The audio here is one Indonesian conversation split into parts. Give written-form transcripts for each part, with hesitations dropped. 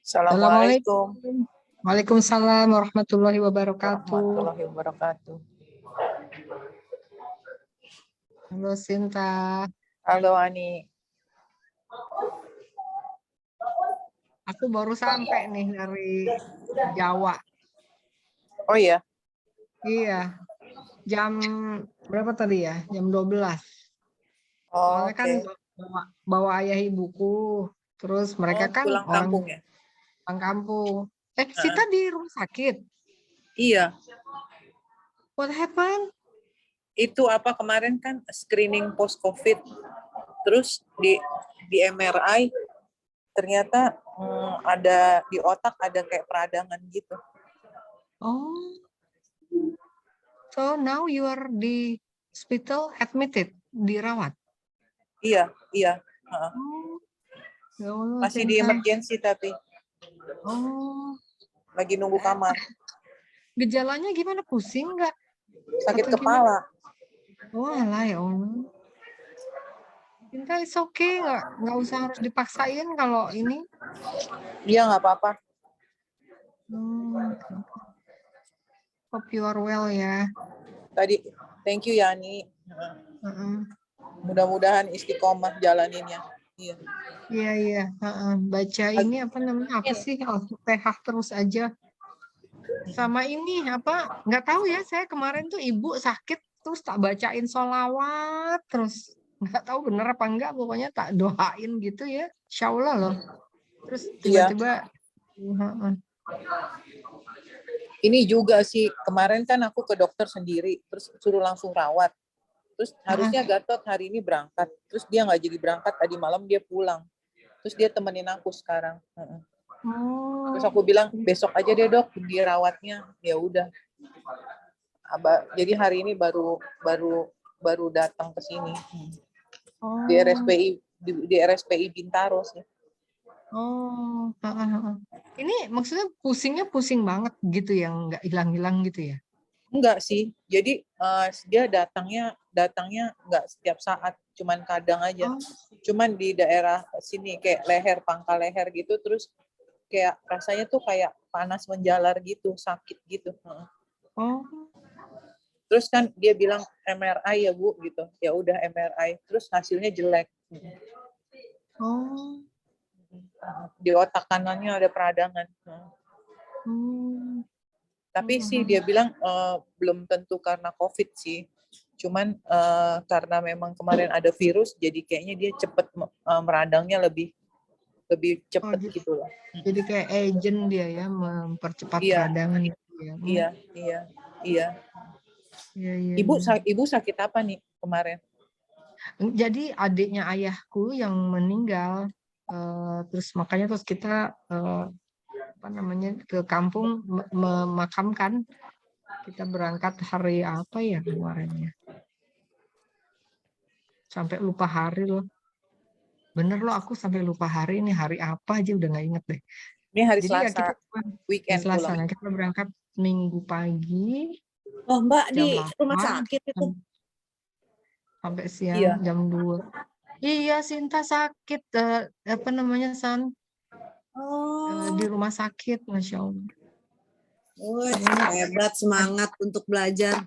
Assalamualaikum. Assalamualaikum. Waalaikumsalam warahmatullahi wabarakatuh. Warahmatullahi wabarakatuh. Halo Sinta. Halo Ani. Aku baru sampai nih dari Jawa. Oh iya? Iya. Jam berapa tadi ya? Jam 12. Oh, Soalnya kan bawa ayah ibuku. Terus mereka kan pulang orang kampung ya? pulang kampung. Sinta di rumah sakit? Iya. What happened? Itu apa kemarin kan screening post COVID. Terus di MRI ternyata ada di otak ada kayak peradangan gitu. Oh. So now you are di hospital admitted, dirawat? Iya. Oh. Ya Allah, Masih Sinta. di emergency tapi. Oh. Lagi nunggu kamar. Gejalanya gimana? Pusing nggak? Sakit Atau kepala. Oh alah ya Allah. Sinta it's okay, nggak usah harus dipaksain kalau ini. Iya nggak apa-apa. Hope you are well ya. Tadi thank you Yani. Mudah-mudahan istiqomah jalaninnya. Iya. Baca ini apa namanya? Apa sih? Al-Fatihah terus aja. Sama ini apa? Nggak tahu ya. Saya kemarin tuh ibu sakit terus tak bacain sholawat terus. Nggak tahu bener apa enggak. Pokoknya tak doain gitu ya. Insya Allah loh. Terus tiba-tiba. Ini juga sih kemarin kan aku ke dokter sendiri terus suruh langsung rawat. Terus harusnya Gatot hari ini berangkat. Terus dia nggak jadi berangkat, tadi malam dia pulang. Terus dia temenin aku sekarang. Terus aku bilang besok aja deh dok dirawatnya. Ya udah. Jadi hari ini baru datang ke sini. Di RSPI Bintaro sih. Oh, ini maksudnya pusingnya pusing banget gitu yang nggak hilang-hilang gitu ya? Enggak sih, jadi dia datangnya nggak setiap saat, cuman kadang aja. Cuman di daerah sini kayak leher, pangkal leher gitu, terus kayak rasanya tuh kayak panas menjalar gitu, sakit gitu. Oh. Terus kan dia bilang MRI ya Bu gitu, ya udah MRI, terus hasilnya jelek. Oh. Di otak kanannya ada peradangan. Tapi sih dia bilang belum tentu karena COVID sih. Cuman karena memang kemarin ada virus, jadi kayaknya dia cepet meradangnya lebih cepet gitu loh. Jadi kayak agent dia ya, mempercepat peradangan itu ya. Iya. Ibu sakit apa nih kemarin? Jadi adiknya ayahku yang meninggal, terus makanya kita ke kampung memakamkan. Kita berangkat hari apa ya kemarinnya? Sampai lupa hari loh. Bener loh, aku sampai lupa hari, ini hari apa aja udah nggak inget deh. Ini hari Jadi Selasa, ya kita weekend Selasa, pulang. kita berangkat Minggu pagi. Oh Mbak di 8, rumah sakit itu. Sampai siang jam 2. Iya, Sinta sakit, apa namanya San? Di rumah sakit, Masya Allah. Hebat, semangat untuk belajar.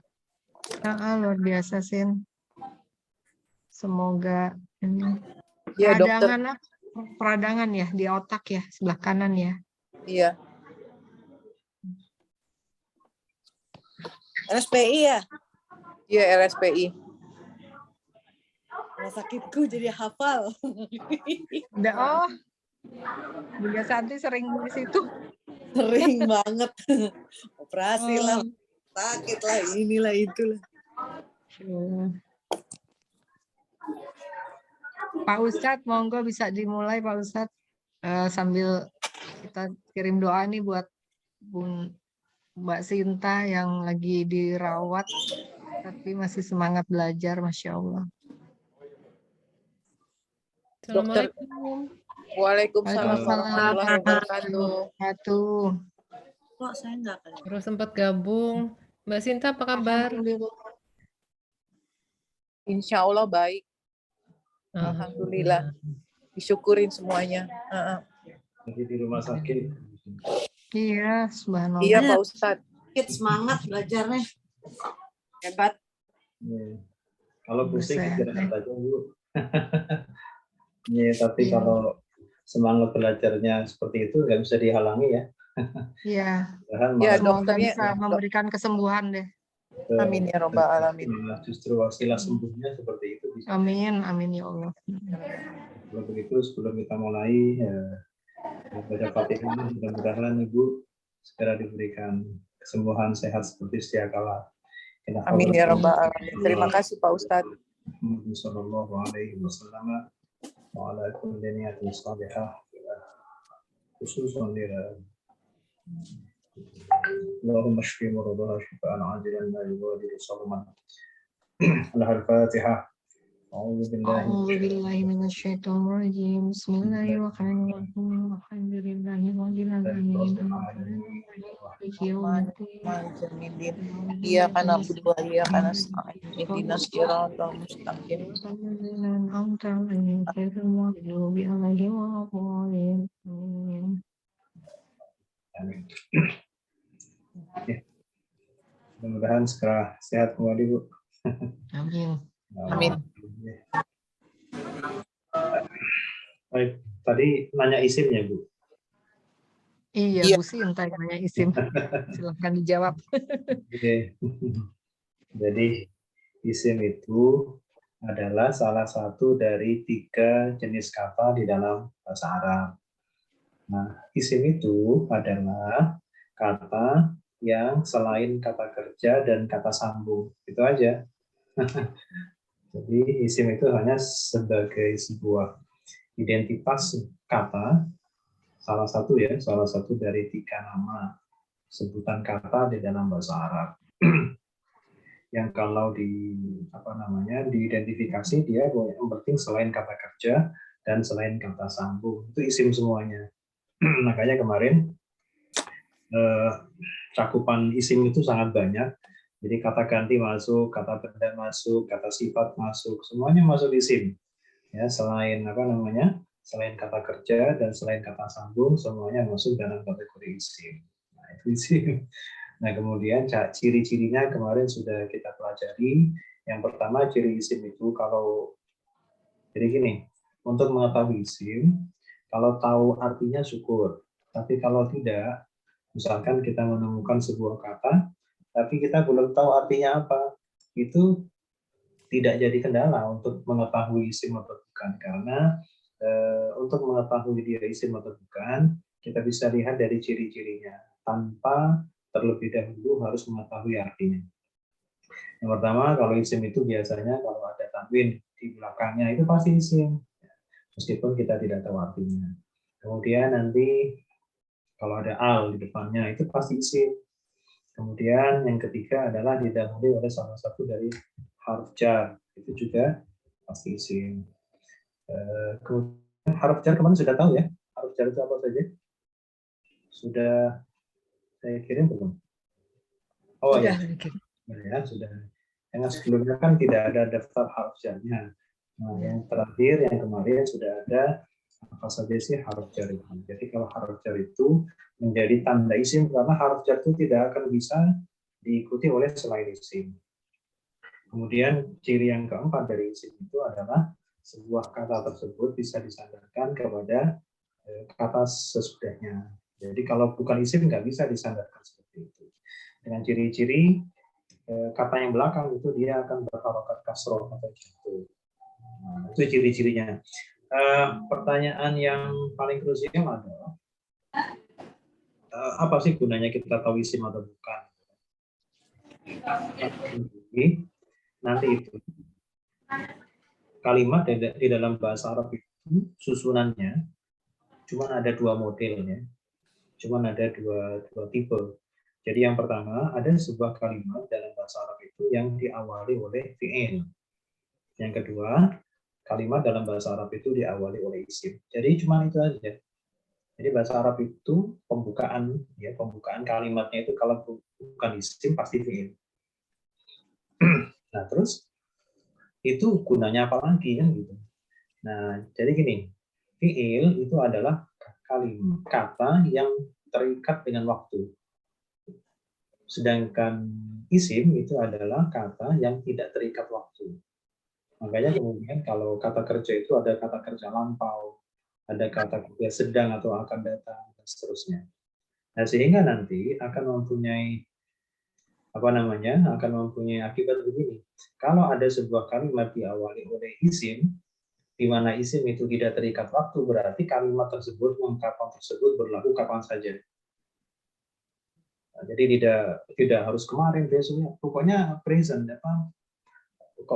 Luar biasa, Sin. Semoga ini peradangan ya di otak ya, sebelah kanan ya. Iya. RSPI ya? Iya, RSPI. Rumah sakitku jadi hafal. Bunda Santi sering di situ. Sering banget. Operasi lah, sakit lah, inilah itulah. Pak Ustadz, monggo bisa dimulai Pak Ustadz. Sambil kita kirim doa nih buat Mbak Sinta yang lagi dirawat, tapi masih semangat belajar, Masya Allah. Assalamualaikum. Waalaikumsalam warahmatullahi wabarakatuh. Kok saya enggak kan? Baru sempat gabung. Mbak Sinta apa kabar? Insya Allah baik. Alhamdulillah. Disyukurin semuanya. Lagi di rumah sakit. Iya, subhanallah. Iya Pak Ustadz. Semangat belajarnya. Hebat. Ya. Kalau pusing Sehat, istirahat aja Bu. Ya, tapi Iya. kalau semangat belajarnya seperti itu nggak bisa dihalangi ya. Iya, Mudah-mudahan Ya, malah semoga dokternya- bisa memberikan kesembuhan deh. Amin ya robbal alamin. justru wasilah sembuhnya seperti itu bisa. Amin, amin ya Allah. Kalau begitu sebelum kita mulai ya, baca Fatihah, mudah-mudahan Ibu segera diberikan kesembuhan sehat seperti sedia kala. Amin ya robbal alamin. Terima kasih Pak Ustadz. Muhammad sallallahu alaihi wasallam wa ala kulli niyatin salihah khususan lil Allahumma shfi maradaha shifaan ajilan la yughadiru saqaman. Al-Fatihah. A'udzu A'udzubillahi minasyaitonirrajim. Bismillahirrahmanirrahim. Alhamdulillahirabbil alamin. Maliki yaumiddin. Iya karena berdua iya karena ihdinas siratal mustaqim. An'amta 'alaihim ghairil maghdubi 'alaihim waladdallin. Amin. Ya. Mudah-mudahan segera sehat kembali Bu. Amin. Amin. Baik, tadi nanya isimnya Bu. Iya, Iya. Bu Sinta yang nanya isim. Silahkan dijawab. Oke. Jadi isim itu adalah salah satu dari 3 jenis kata di dalam bahasa Arab. Nah, isim itu adalah kata yang selain kata kerja dan kata sambung. Itu aja. Jadi isim itu hanya sebagai sebuah identitas kata, salah satu dari 3 nama sebutan kata di dalam bahasa Arab. Yang kalau diidentifikasi dia yang penting selain kata kerja dan selain kata sambung itu isim semuanya. Makanya kemarin cakupan isim itu sangat banyak. Jadi kata ganti masuk, kata benda masuk, kata sifat masuk, semuanya masuk isim. Ya, selain selain kata kerja dan selain kata sambung, semuanya masuk dalam kategori isim. Nah, itu isim. Nah, kemudian ciri-cirinya kemarin sudah kita pelajari. Yang pertama ciri isim itu jadi gini, untuk mengetahui isim, kalau tahu artinya syukur. Tapi kalau tidak, misalkan kita menemukan sebuah kata, tapi kita belum tahu artinya apa, itu tidak jadi kendala untuk mengetahui isim atau bukan. Karena untuk mengetahui dia isim atau bukan, kita bisa lihat dari ciri-cirinya, tanpa terlebih dahulu harus mengetahui artinya. Yang pertama, kalau isim itu biasanya kalau ada tanwin di belakangnya itu pasti isim, meskipun kita tidak tahu artinya. Kemudian nanti kalau ada al di depannya itu pasti isim. Kemudian yang ketiga adalah didahului oleh salah satu dari huruf jar, itu juga pasti isim. Kemudian huruf jar kemarin sudah tahu ya, huruf jar itu apa saja? Sudah saya kirim belum? Oh Sudah. Ya, sudah. Yang sebelumnya kan tidak ada daftar huruf jarnya. Nah, yang terakhir yang kemarin sudah ada apa saja sih huruf jar itu. Jadi kalau huruf jar itu menjadi tanda isim karena huruf jar itu tidak akan bisa diikuti oleh selain isim. Kemudian ciri yang keempat dari isim itu adalah sebuah kata tersebut bisa disandarkan kepada kata sesudahnya. Jadi kalau bukan isim nggak bisa disandarkan seperti itu. Dengan ciri-ciri kata yang belakang itu dia akan berharokat kasroh atau jatuh. Nah, itu ciri-cirinya. Pertanyaan yang paling krusial adalah apa sih gunanya kita tahu isim atau bukan? Nanti itu kalimat di dalam bahasa Arab itu susunannya cuma ada 2 modelnya, cuma ada dua tipe. Jadi yang pertama ada sebuah kalimat dalam bahasa Arab itu yang diawali oleh fi'il. Yang kedua kalimat dalam bahasa Arab itu diawali oleh isim. Jadi cuma itu aja. Jadi bahasa Arab itu pembukaan kalimatnya itu kalau bukan isim pasti fi'il. Nah, terus itu gunanya apa lagi kan gitu. Nah, jadi gini, fi'il itu adalah kata yang terikat dengan waktu. Sedangkan isim itu adalah kata yang tidak terikat waktu. Makanya kemudian kalau kata kerja itu ada kata kerja lampau, ada kata kerja sedang atau akan datang, dan seterusnya. Nah, sehingga nanti akan mempunyai akibat begini. Kalau ada sebuah kalimat diawali oleh isim, di mana isim itu tidak terikat waktu, berarti kalimat tersebut, ungkapan tersebut berlaku kapan saja. Nah, jadi tidak harus kemarin, besoknya, pokoknya present,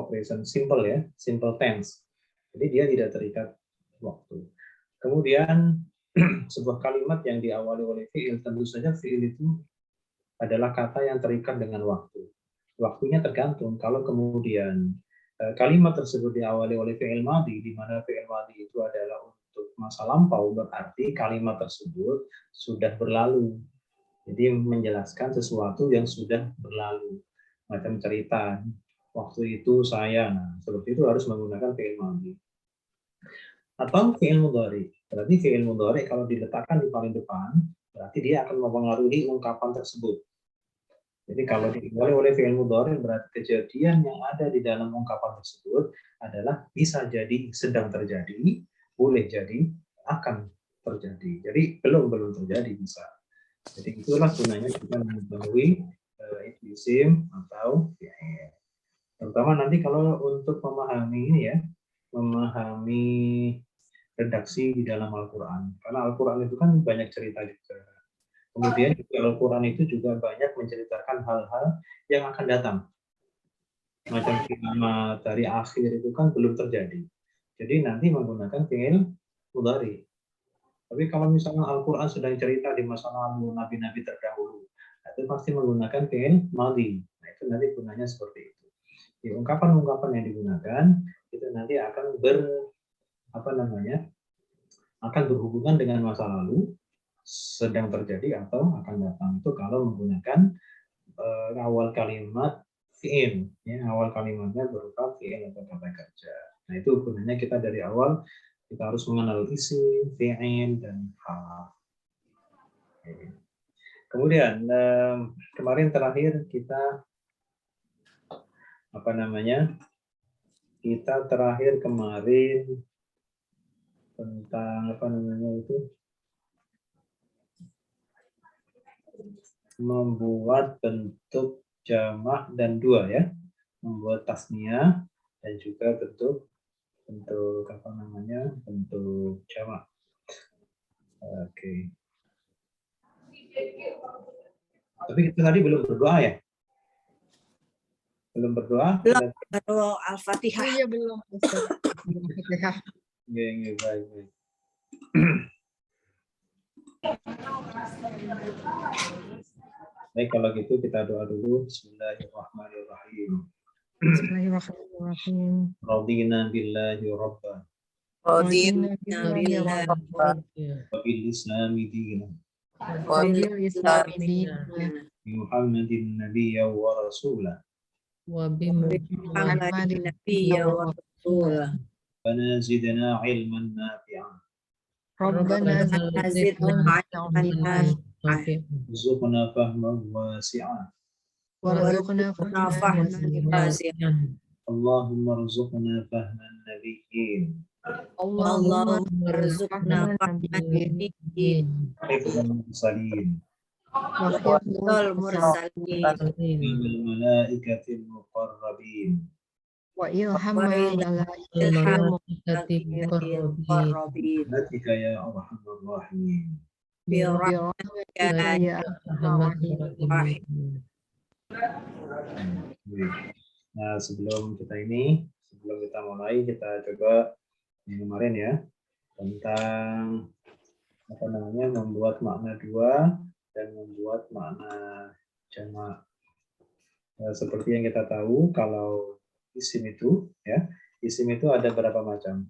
present, simple ya, simple tense. Jadi dia tidak terikat waktu. Kemudian sebuah kalimat yang diawali oleh fiil, tentu saja fiil itu adalah kata yang terikat dengan waktu. Waktunya tergantung. Kalau kemudian kalimat tersebut diawali oleh fiil madhi, di mana fiil madhi itu adalah untuk masa lampau, berarti kalimat tersebut sudah berlalu. Jadi menjelaskan sesuatu yang sudah berlalu. Macam cerita, waktu itu saya, seperti itu harus menggunakan fiil madhi. Atau fiil mudhari. Berarti fiil mudhari kalau diletakkan di paling depan, berarti dia akan mempengaruhi ungkapan tersebut. Jadi kalau diawali oleh fiil mudhari, berarti kejadian yang ada di dalam ungkapan tersebut adalah bisa jadi sedang terjadi, boleh jadi akan terjadi. Jadi belum terjadi bisa. Jadi itulah gunanya kita mengetahui isim atau fiil. Terutama nanti kalau untuk memahami ini ya, memahami redaksi di dalam Al-Quran. Karena Al-Quran itu kan banyak cerita juga. Kemudian Al-Quran itu juga banyak menceritakan hal-hal yang akan datang. Macam kiamat dari akhir itu kan belum terjadi. Jadi nanti menggunakan fiil mudhari. Tapi kalau misalnya Al-Quran sedang cerita di masa lalu nabi-nabi terdahulu, itu pasti menggunakan fiil madhi. Nah, itu nanti gunanya seperti itu. Di ungkapan-ungkapan yang digunakan itu nanti akan akan berhubungan dengan masa lalu, sedang terjadi atau akan datang. Itu kalau menggunakan awal kalimat fiil, ya, awal kalimatnya berupa fiil atau kata kerja. Nah, itu gunanya kita dari awal kita harus mengenal isim, fiil, dan hal. Kemudian kemarin terakhir kita kita terakhir kemarin tentang membuat bentuk jamak dan dua ya, membuat tasniah dan juga bentuk jamak. Oke. Tapi kita tadi belum berdoa ya? Belum berdoa? Belum, baru Al-Fatihah. Iya belum. Al-Fatihah. Baik. Baik, kalau gitu kita doa dulu. Bismillahirrahmanirrahim. Bismillahirrahmanirrahim. Radina billahi rabban. Radina billahi rabban. Wa bil islami dinan. Wa bil islami dinan. Muhammadin nabiyya wa rasulah. Wa Muhammadin nabiyya wa rasulah. Rabbana zidna ilman nafi'an. Rabbana zidna ilman nafi'an. Warzuqna fahman wasi'an. warzuqna fahman wasi'an. Allahumma rzuqna fahman nabiyyin. Allahumma rzuqna fahman nabiyyin. Hifdzal mursalin. Wal mursalin. Wal malaikatil muqarrabin. wa ilhamul Ilaikatil muqarrabin. Natika ya arhamar rahimin. Birahmatika ya arhamar rahimin. Nah, sebelum kita mulai, kita coba yang kemarin ya, tentang membuat makna dua dan membuat makna jamak. Seperti yang kita tahu, kalau isim itu ada berapa macam?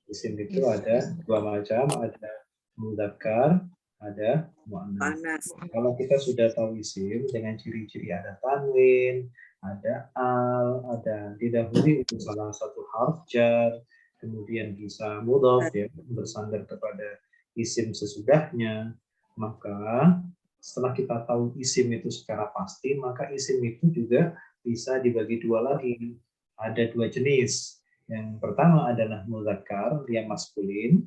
Isim itu ada dua macam, ada mudzakkar, ada muannas. Kalau kita sudah tahu isim dengan ciri-ciri ada tanwin, ada al, ada didahului untuk salah satu harf jar, kemudian bisa mudhaf ya, bersandar kepada isim sesudahnya. Maka setelah kita tahu isim itu secara pasti, maka isim itu juga bisa dibagi dua lagi. Ada dua jenis. Yang pertama adalah mudzakkar, yang maskulin,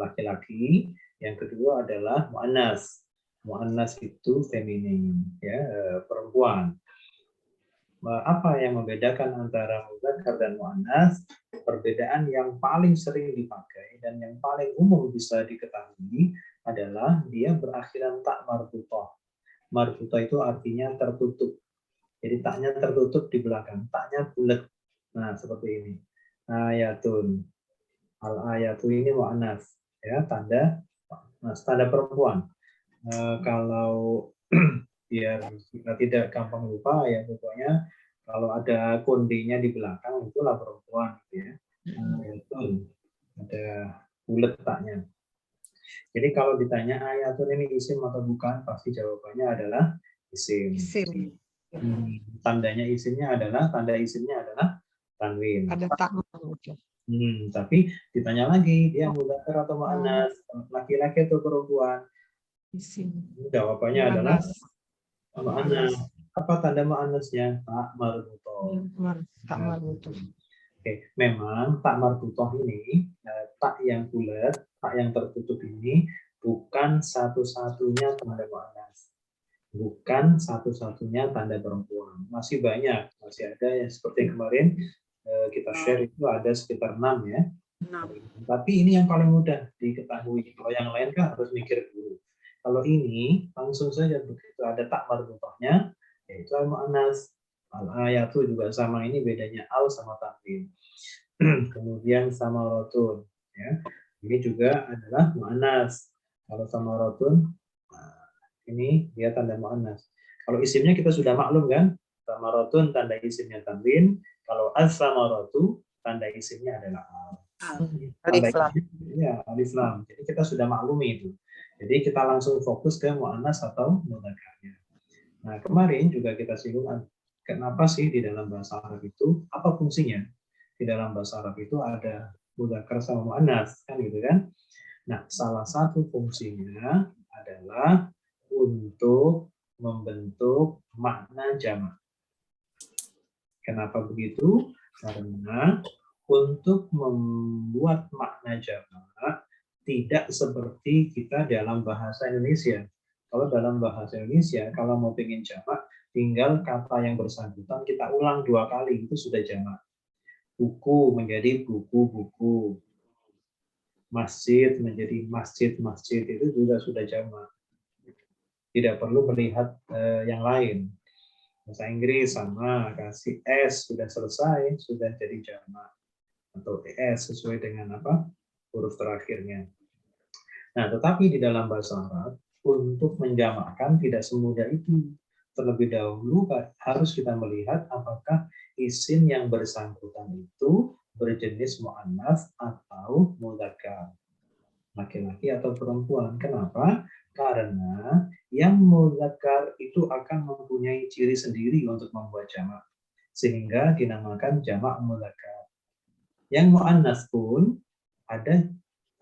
laki-laki. Yang kedua adalah muannas. Muannas itu feminin, ya, perempuan. Apa yang membedakan antara mudzakkar dan muannas? Perbedaan yang paling sering dipakai dan yang paling umum bisa diketahui adalah dia berakhiran tak marbutah. Marbutah itu artinya tertutup. Jadi taknya tertutup di belakang, taknya bulat. Nah, seperti ini. Ayatun. Al-ayatu ini muannas, ya, tanda perempuan. Kalau biar kita tidak gampang lupa ya, pokoknya kalau ada kondinya di belakang itulah perempuan, gitu ya. Ayatun, ada bulat taknya. Jadi kalau ditanya ayatun ini isim atau bukan, pasti jawabannya adalah isim. Isim. Tanda isimnya adalah tanwin. Ada tak. Oke. Tapi ditanya lagi, dia mudzakkar atau muannas, laki-laki atau perempuan? Isim. Jawabannya adalah Muannas. muannas. Apa tanda muannasnya? Tak marbutah. Tak marbutah. Oke, memang tak marbutah ini, tak yang bulat, tak yang tertutup ini bukan satu-satunya tanda muannas. Bukan satu-satunya tanda perempuan. Masih banyak, masih ada yang seperti kemarin kita share itu ada sekitar 6 ya. 6. Tapi ini yang paling mudah diketahui. Kalau yang lain kan harus mikir dulu. Kalau ini langsung saja begitu ada tak marbutahnya, yaitu al-mu'annas. Al-ayatu juga sama, ini bedanya al sama tanwin. Kemudian samarotun, ya. Ini juga adalah mu'annas. Kalau samarotun, ini dia tanda mu'annas. Kalau isimnya kita sudah maklum kan? Samarotun tanda isimnya tanwin. Kalau as-samaratu tanda isimnya adalah al. Alif lam. Ya, alif lam. Jadi kita sudah maklumi itu. Jadi kita langsung fokus ke muannas atau mudzakarnya. Nah, kemarin juga kita singgung kenapa sih di dalam bahasa Arab itu apa fungsinya? Di dalam bahasa Arab itu ada mudzakar sama muannas, kan gitu kan? Nah, salah satu fungsinya adalah untuk membentuk makna jamak. Kenapa begitu? Karena untuk membuat makna jamak tidak seperti kita dalam bahasa Indonesia. Kalau dalam bahasa Indonesia, kalau mau pengen jamak, tinggal kata yang bersangkutan kita ulang 2 kali, itu sudah jamak. Buku menjadi buku-buku. Masjid menjadi masjid-masjid, itu juga sudah jamak. Tidak perlu melihat yang lain. Bahasa Inggris sama, kasih S sudah selesai, sudah jadi jamak. Atau ES sesuai dengan apa huruf terakhirnya. Nah, tetapi di dalam bahasa Arab, untuk menjamakkan tidak semudah itu. Terlebih dahulu harus kita melihat apakah isim yang bersangkutan itu berjenis mu'annas atau mudzakkar. Laki-laki atau perempuan. Kenapa? Karena yang mudzakkar itu akan mempunyai ciri sendiri untuk membuat jamak, sehingga dinamakan jamak mudzakkar. Yang mu'annas pun ada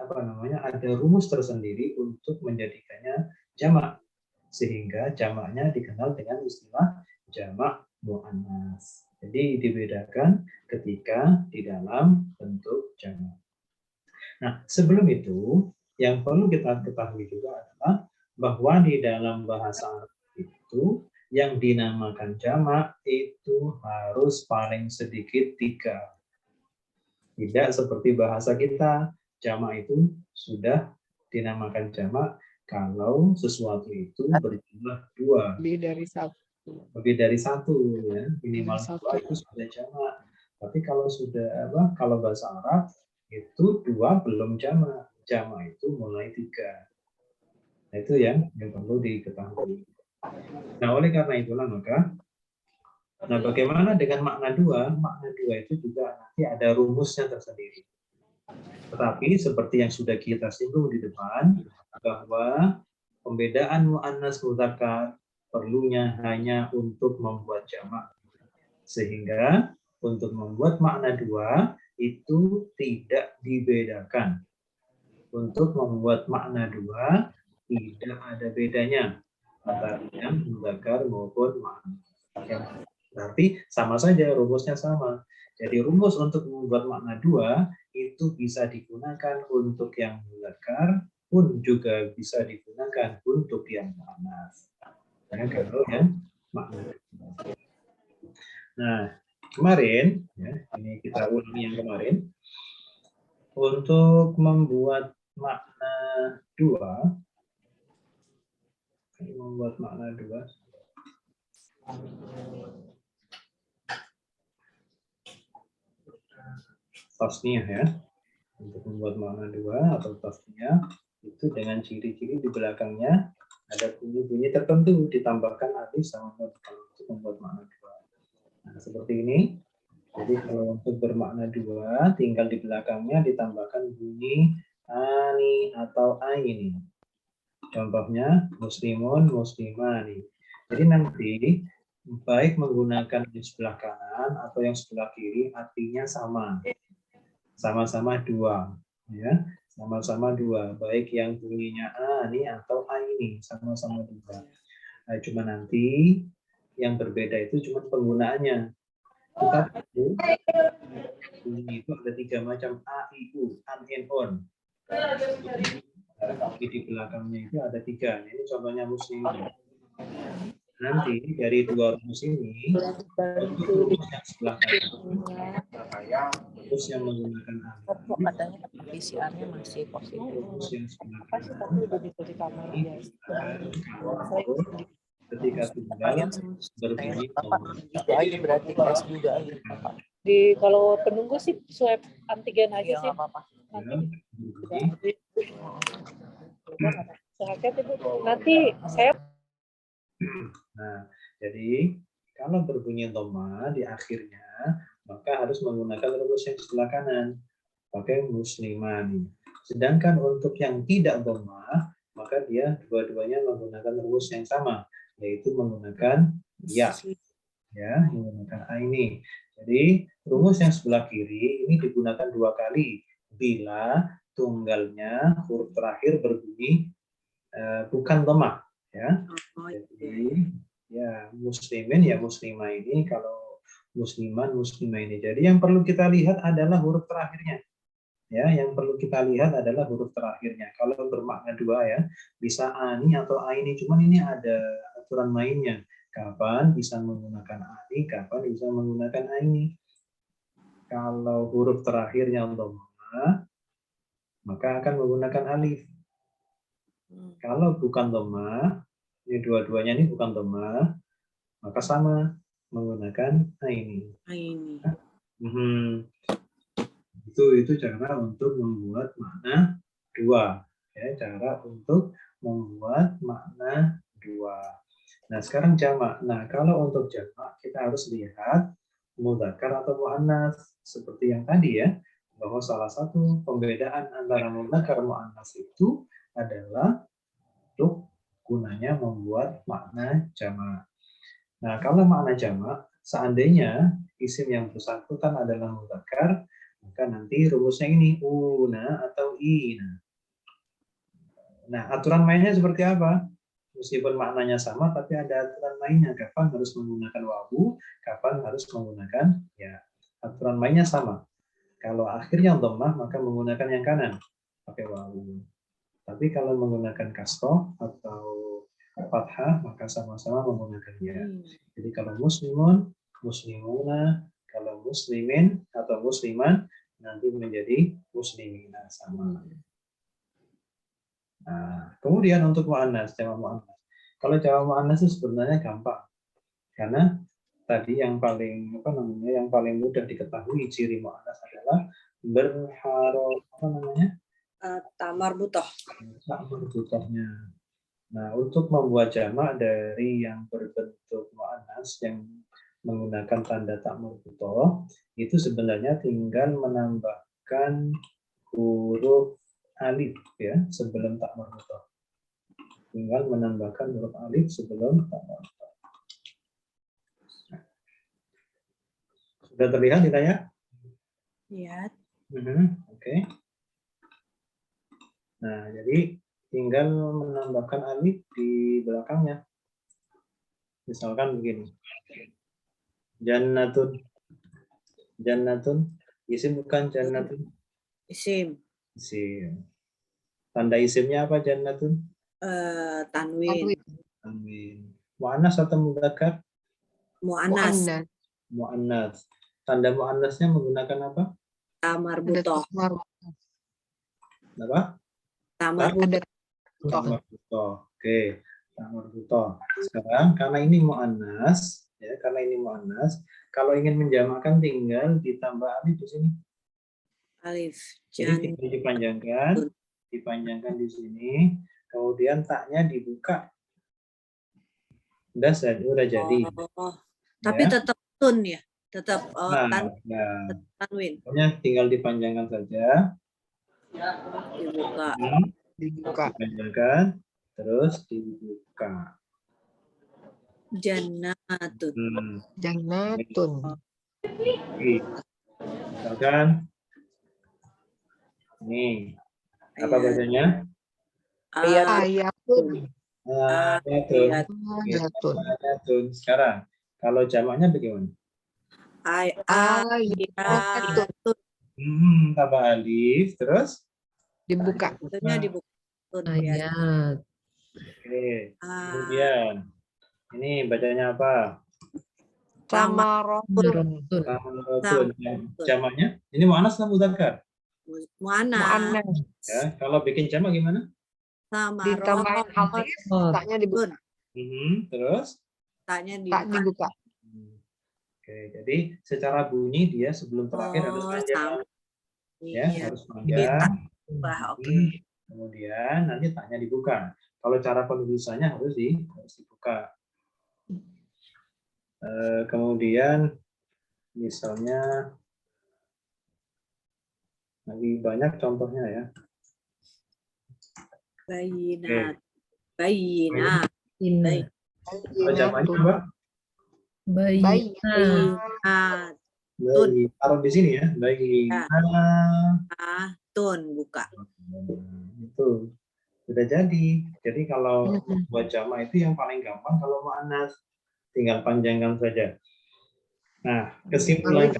ada rumus tersendiri untuk menjadikannya jamak, sehingga jamaknya dikenal dengan istilah jamak mu'annas. Jadi dibedakan ketika di dalam bentuk jamak. Nah, sebelum itu, yang perlu kita ketahui juga adalah bahwa di dalam bahasa Arab itu yang dinamakan jamak itu harus paling sedikit 3. Tidak seperti bahasa kita, jamak itu sudah dinamakan jamak kalau sesuatu itu berjumlah 2. Lebih dari 1. Lebih dari 1 ya, minimal 2 itu sudah jamak. Tapi kalau sudah kalau bahasa Arab itu 2 belum jamak. Jamak itu mulai 3. Nah, itu yang perlu diketahui. Nah, oleh karena itulah maka bagaimana dengan makna 2? Makna 2 itu juga nanti ada rumusnya tersendiri. Tetapi seperti yang sudah kita singgung di depan, bahwa pembedaan mu'annas mudzakkar perlunya hanya untuk membuat jamak. Sehingga untuk membuat makna 2 itu tidak dibedakan. Untuk membuat makna dua tidak ada bedanya antara yang mudzakkar maupun muannats. Berarti sama saja, rumusnya sama. Jadi rumus untuk membuat makna dua itu bisa digunakan untuk yang mudzakkar pun juga bisa digunakan untuk yang muannats. Ya, kalau yang makna dua. Nah, kemarin ya, ini kita ulangi yang kemarin. Untuk membuat makna dua, tasniyah ya, untuk membuat makna dua atau tasniyah itu dengan ciri-ciri di belakangnya ada bunyi-bunyi tertentu, ditambahkan alif sama nun untuk membuat makna dua. Nah, seperti ini. Jadi kalau untuk bermakna dua, tinggal di belakangnya ditambahkan bunyi ani atau aini. Contohnya muslimun, muslimani. Jadi nanti baik menggunakan di sebelah kanan atau yang sebelah kiri artinya sama. Sama-sama dua, ya. Sama-sama dua, baik yang bunyinya ani atau aini, sama-sama dua. Nah, cuma nanti yang berbeda itu cuma penggunaannya. Tetapi bunyi itu ada 3 macam a, i, u, an, en, on. Jadi di belakangnya itu ada 3. Ini contohnya muslim. Nanti dari 2 rumus ini, untuk rumus yang sebelah kanan, rumus yang menggunakan alif. Katanya PCR-nya masih positif. Rumus yang sebelah Apa sih kanan. tapi udah ditulis kamar guys. Ketika tunggal berbunyi Itu aja berarti tes juga Di kalau penunggu sih swab antigen aja sih. apa-apa. Sehat Ibu. Nanti saya. Nah, jadi kalau berbunyi dhamma di akhirnya, maka harus menggunakan rumus yang sebelah kanan, pakai muslimani. Sedangkan untuk yang tidak dhamma, maka dia dua-duanya menggunakan rumus yang sama, yaitu menggunakan ya, menggunakan aini. Jadi rumus yang sebelah kiri ini digunakan 2 kali bila tunggalnya huruf terakhir berbunyi bukan dhamma, ya. Jadi ya muslimin ya muslimah ini, kalau musliman muslimah ini. Jadi yang perlu kita lihat adalah huruf terakhirnya. Ya, yang perlu kita lihat adalah huruf terakhirnya. Kalau bermakna dua ya, bisa ani atau aini, cuman ini ada aturan mainnya. Kapan bisa menggunakan ani, kapan bisa menggunakan aini. Kalau huruf terakhirnya dhamma, maka akan menggunakan alif. Kalau bukan dhamma, ini dua-duanya ini bukan dhamma, maka sama menggunakan aini. Itu cara untuk membuat makna dua, ya, cara untuk membuat makna dua. Nah, sekarang jamak. Nah, kalau untuk jamak kita harus lihat mudzakkar atau muannats seperti yang tadi ya, bahwa salah satu pembedaan antara mudzakkar muannats itu adalah untuk gunanya membuat makna jamak. Nah, kalau makna jamak, seandainya isim yang bersangkutan adalah mudzakkar, maka nanti rumusnya ini una atau ina. Nah, aturan mainnya seperti apa? Meskipun maknanya sama, tapi ada aturan mainnya. Kapan harus menggunakan wawu, kapan harus menggunakan ya. Aturan mainnya sama. Kalau akhirnya dhammah, maka menggunakan yang kanan, pakai wawu. Tapi kalau menggunakan kasroh atau fathah, maka sama-sama menggunakan ya. Jadi kalau muslimun, muslimuna, kalau muslimin atau musliman, nanti menjadi muslimina, sama. Nah, kemudian untuk muannats, jamak muannats. Kalau jamak muannats itu sebenarnya gampang, karena tadi yang paling yang paling mudah diketahui ciri muannats adalah berharok tak marbutah. Tak marbutahnya. Nah, untuk membuat jamak dari yang berbentuk muannats yang menggunakan tanda tak marbutah, itu sebenarnya tinggal menambahkan huruf alif ya sebelum tak marbutah. Tinggal menambahkan huruf alif sebelum tak marbutah. Sudah terlihat ditanya? Ya. Oke. Nah, jadi tinggal menambahkan alif di belakangnya. Misalkan begini. Jannatun. Jannatun. Isim bukan jannatun. Isim. Isim. Tanda isimnya apa jannatun? Tanwin. Tanwin. Mu'annas atau mudzakkar? Mu'annas. Mu'annas. Mu'annas. Tanda mu'annasnya menggunakan apa? Tamar Ada butoh. tamar. Apa? Tamar Ada Tamar butoh. Oke. Tamar butoh. Sekarang karena ini mu'annas, ya, karena ini mu'annas, kalau ingin menjamakkan tinggal ditambah alif di sini. alif. Jadi tinggal dipanjangkan di sini, kemudian taknya dibuka. Udah jadi. Oh, tapi Ya. tetap tun ya, tetap Nah, tanwin pokoknya tinggal dipanjangkan saja. dibuka. dibuka. Dipanjangkan, terus dibuka. Jannatun. Jannatun. Misalkan ini apa bacanya? Ayatun. Ayatun. Ayatun. Sekarang kalau jamaknya bagaimana? Ayatun. Tambah alif, terus Dibuka. Tentunya dibuka. Ayat. Oke. Kemudian ini bacanya apa? Tamarotun. Marotun. Jamaknya ini mu'annas atau mudzakkar? Mu'annas. Ya, kalau bikin jamak gimana? Ditambahin alif, taknya dibuka. Terus Taknya Tak dibuka. Oke, jadi secara bunyi dia sebelum terakhir harus panjang. Ya, harus panjang. Oke. Kemudian nanti taknya dibuka. Kalau cara penulisannya harus dibuka. Kemudian misalnya lagi banyak contohnya ya. Bayinat. Bayinat. Ina. Kalau jamaknya apa? Bayinat. Taruh di sini ya. Tun buka. Itu sudah jadi. Jadi kalau buat jamak itu yang paling gampang kalau mu'annas tinggal panjangkan saja. Nah, kesimpulan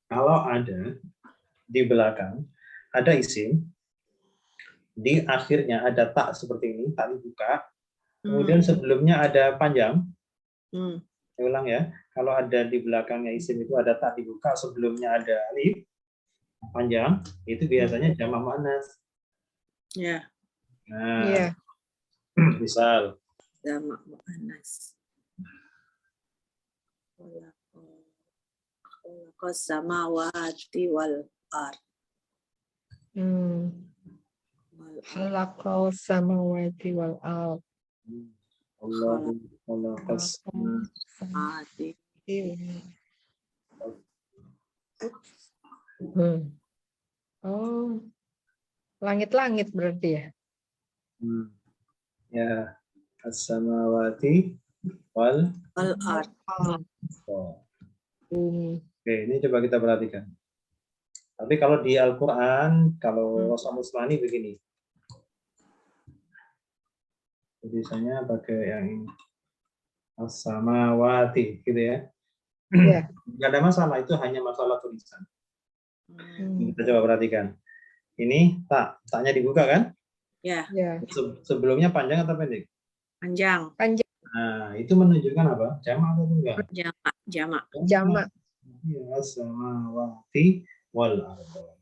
kalau ada di belakang ada isim, di akhirnya ada tak seperti ini, tak dibuka, kemudian sebelumnya ada panjang. Saya ulang ya, kalau ada di belakangnya isim itu ada tak dibuka, sebelumnya ada alif panjang, itu biasanya jamak mu'annas. Ya. Nah, misal Jamak mu'annas. Khalaqas samawati wal ard. Khalaqas samawati wal ard. Allahu khalaqas Samawati. Oh, langit-langit berarti ya? Ya, as-samawati wal ard. Oke, ini coba kita perhatikan. Tapi kalau di Al-Quran, kalau Rasul Musmani begini. Tulisannya pakai yang ini. As-samawati, gitu ya. Iya. Nggak ada masalah, itu hanya masalah tulisan. Kita coba perhatikan. Ini taknya dibuka kan? Ya. Sebelumnya panjang atau pendek? Panjang. Nah, itu menunjukkan apa? Jamak atau enggak? Jamak. Ya, as-samawati wal ardh.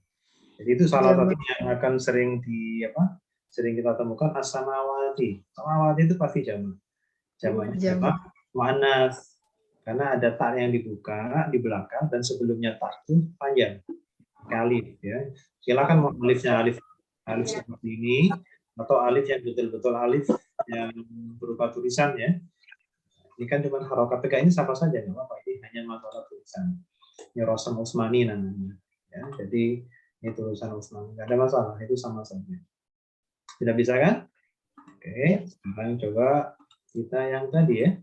Jadi itu salah satu yang akan sering sering kita temukan as-samawati. Samawati itu pasti jamak. Jamaknya jamak mu'annas. Karena ada tak yang dibuka di belakang dan sebelumnya tak itu panjang. Alif ya. Silakan mau alifnya alif seperti ini atau alif yang betul-betul alif yang berupa tulisan ya. Ini kan cuma harokat tegak, ini sama saja, nggak apa-apa. Ini hanya masalah tulisan. Ini Rasul Utsmani namanya. Ya, jadi ini tulisan Utsmani, nggak ada masalah, itu sama saja. Tidak bisa kan? Oke, sekarang coba kita yang tadi ya,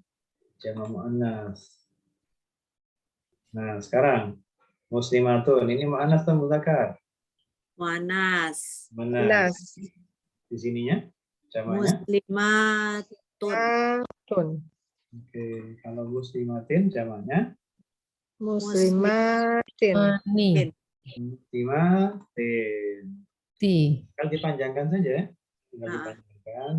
jamak mu'annas. Nah, sekarang Muslimatun. Ini mu'annas atau muzakkar? Muannas. Mu'annas. Nas. Di sininya jamaknya. Muslimatun. Tun. Oke, kalau muslimatin jamaknya Muslimatin. Mani. muslimatin. Ti. Kalau dipanjangkan saja, ya. Tinggal Ah. dipanjangkan.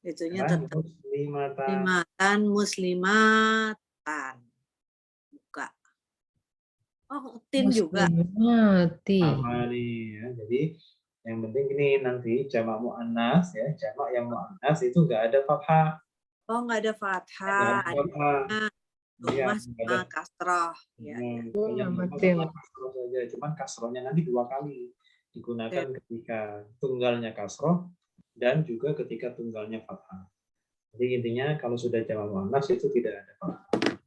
Itunya Sekarang tetap muslimatan. muslimatan. Buka. Oh, tin juga. Muslimati. Sama nih ya. Jadi yang penting ini nanti jamak muannas ya, jamak yang muannas itu enggak ada fathah. Oh, nggak ada Enggak fathah. ada fathah. Iya, Mas nggak ada. kasroh. Ya, ya. Yang Matin. kasroh saja, cuman kasrohnya nanti 2 kali digunakan ketika tunggalnya kasroh dan juga ketika tunggalnya fathah. Jadi intinya kalau sudah jamak muannas itu tidak ada fathah.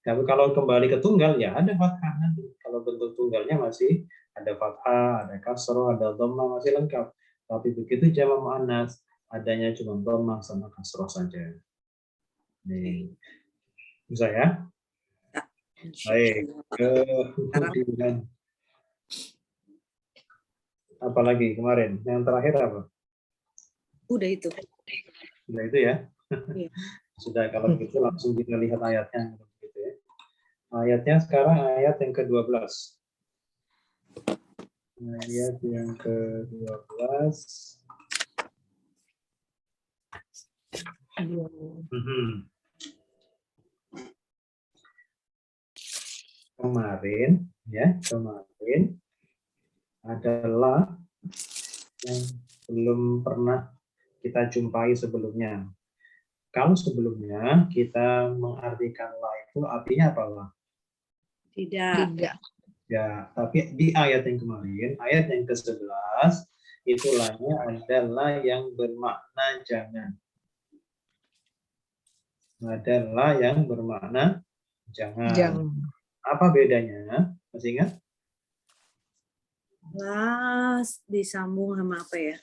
Tapi kalau kembali ke tunggal ya ada fathah nanti. Kalau bentuk tunggalnya masih ada fathah, ada kasroh, ada dhammah, masih lengkap. Tapi begitu jamak muannas adanya cuma dhammah sama kasroh saja. Nih. Bisa ya? Baik. Kemudian apa lagi kemarin? Yang terakhir apa? Udah itu. Sudah itu ya? Iya. Sudah, kalau gitu langsung kita lihat ayatnya. Gitu ya. Ayatnya sekarang ayat yang ke-12. Ayat yang ke-12. Kemarin adalah yang belum pernah kita jumpai sebelumnya. Kalau sebelumnya kita mengartikan la itu artinya apa la? Tidak. Tidak. Ya, tapi di ayat yang kemarin, ayat yang ke-11, itu la-nya adalah yang bermakna jangan. Adalah yang bermakna jangan. Jangan. Apa bedanya? Masih ingat? Las disambung sama apa ya?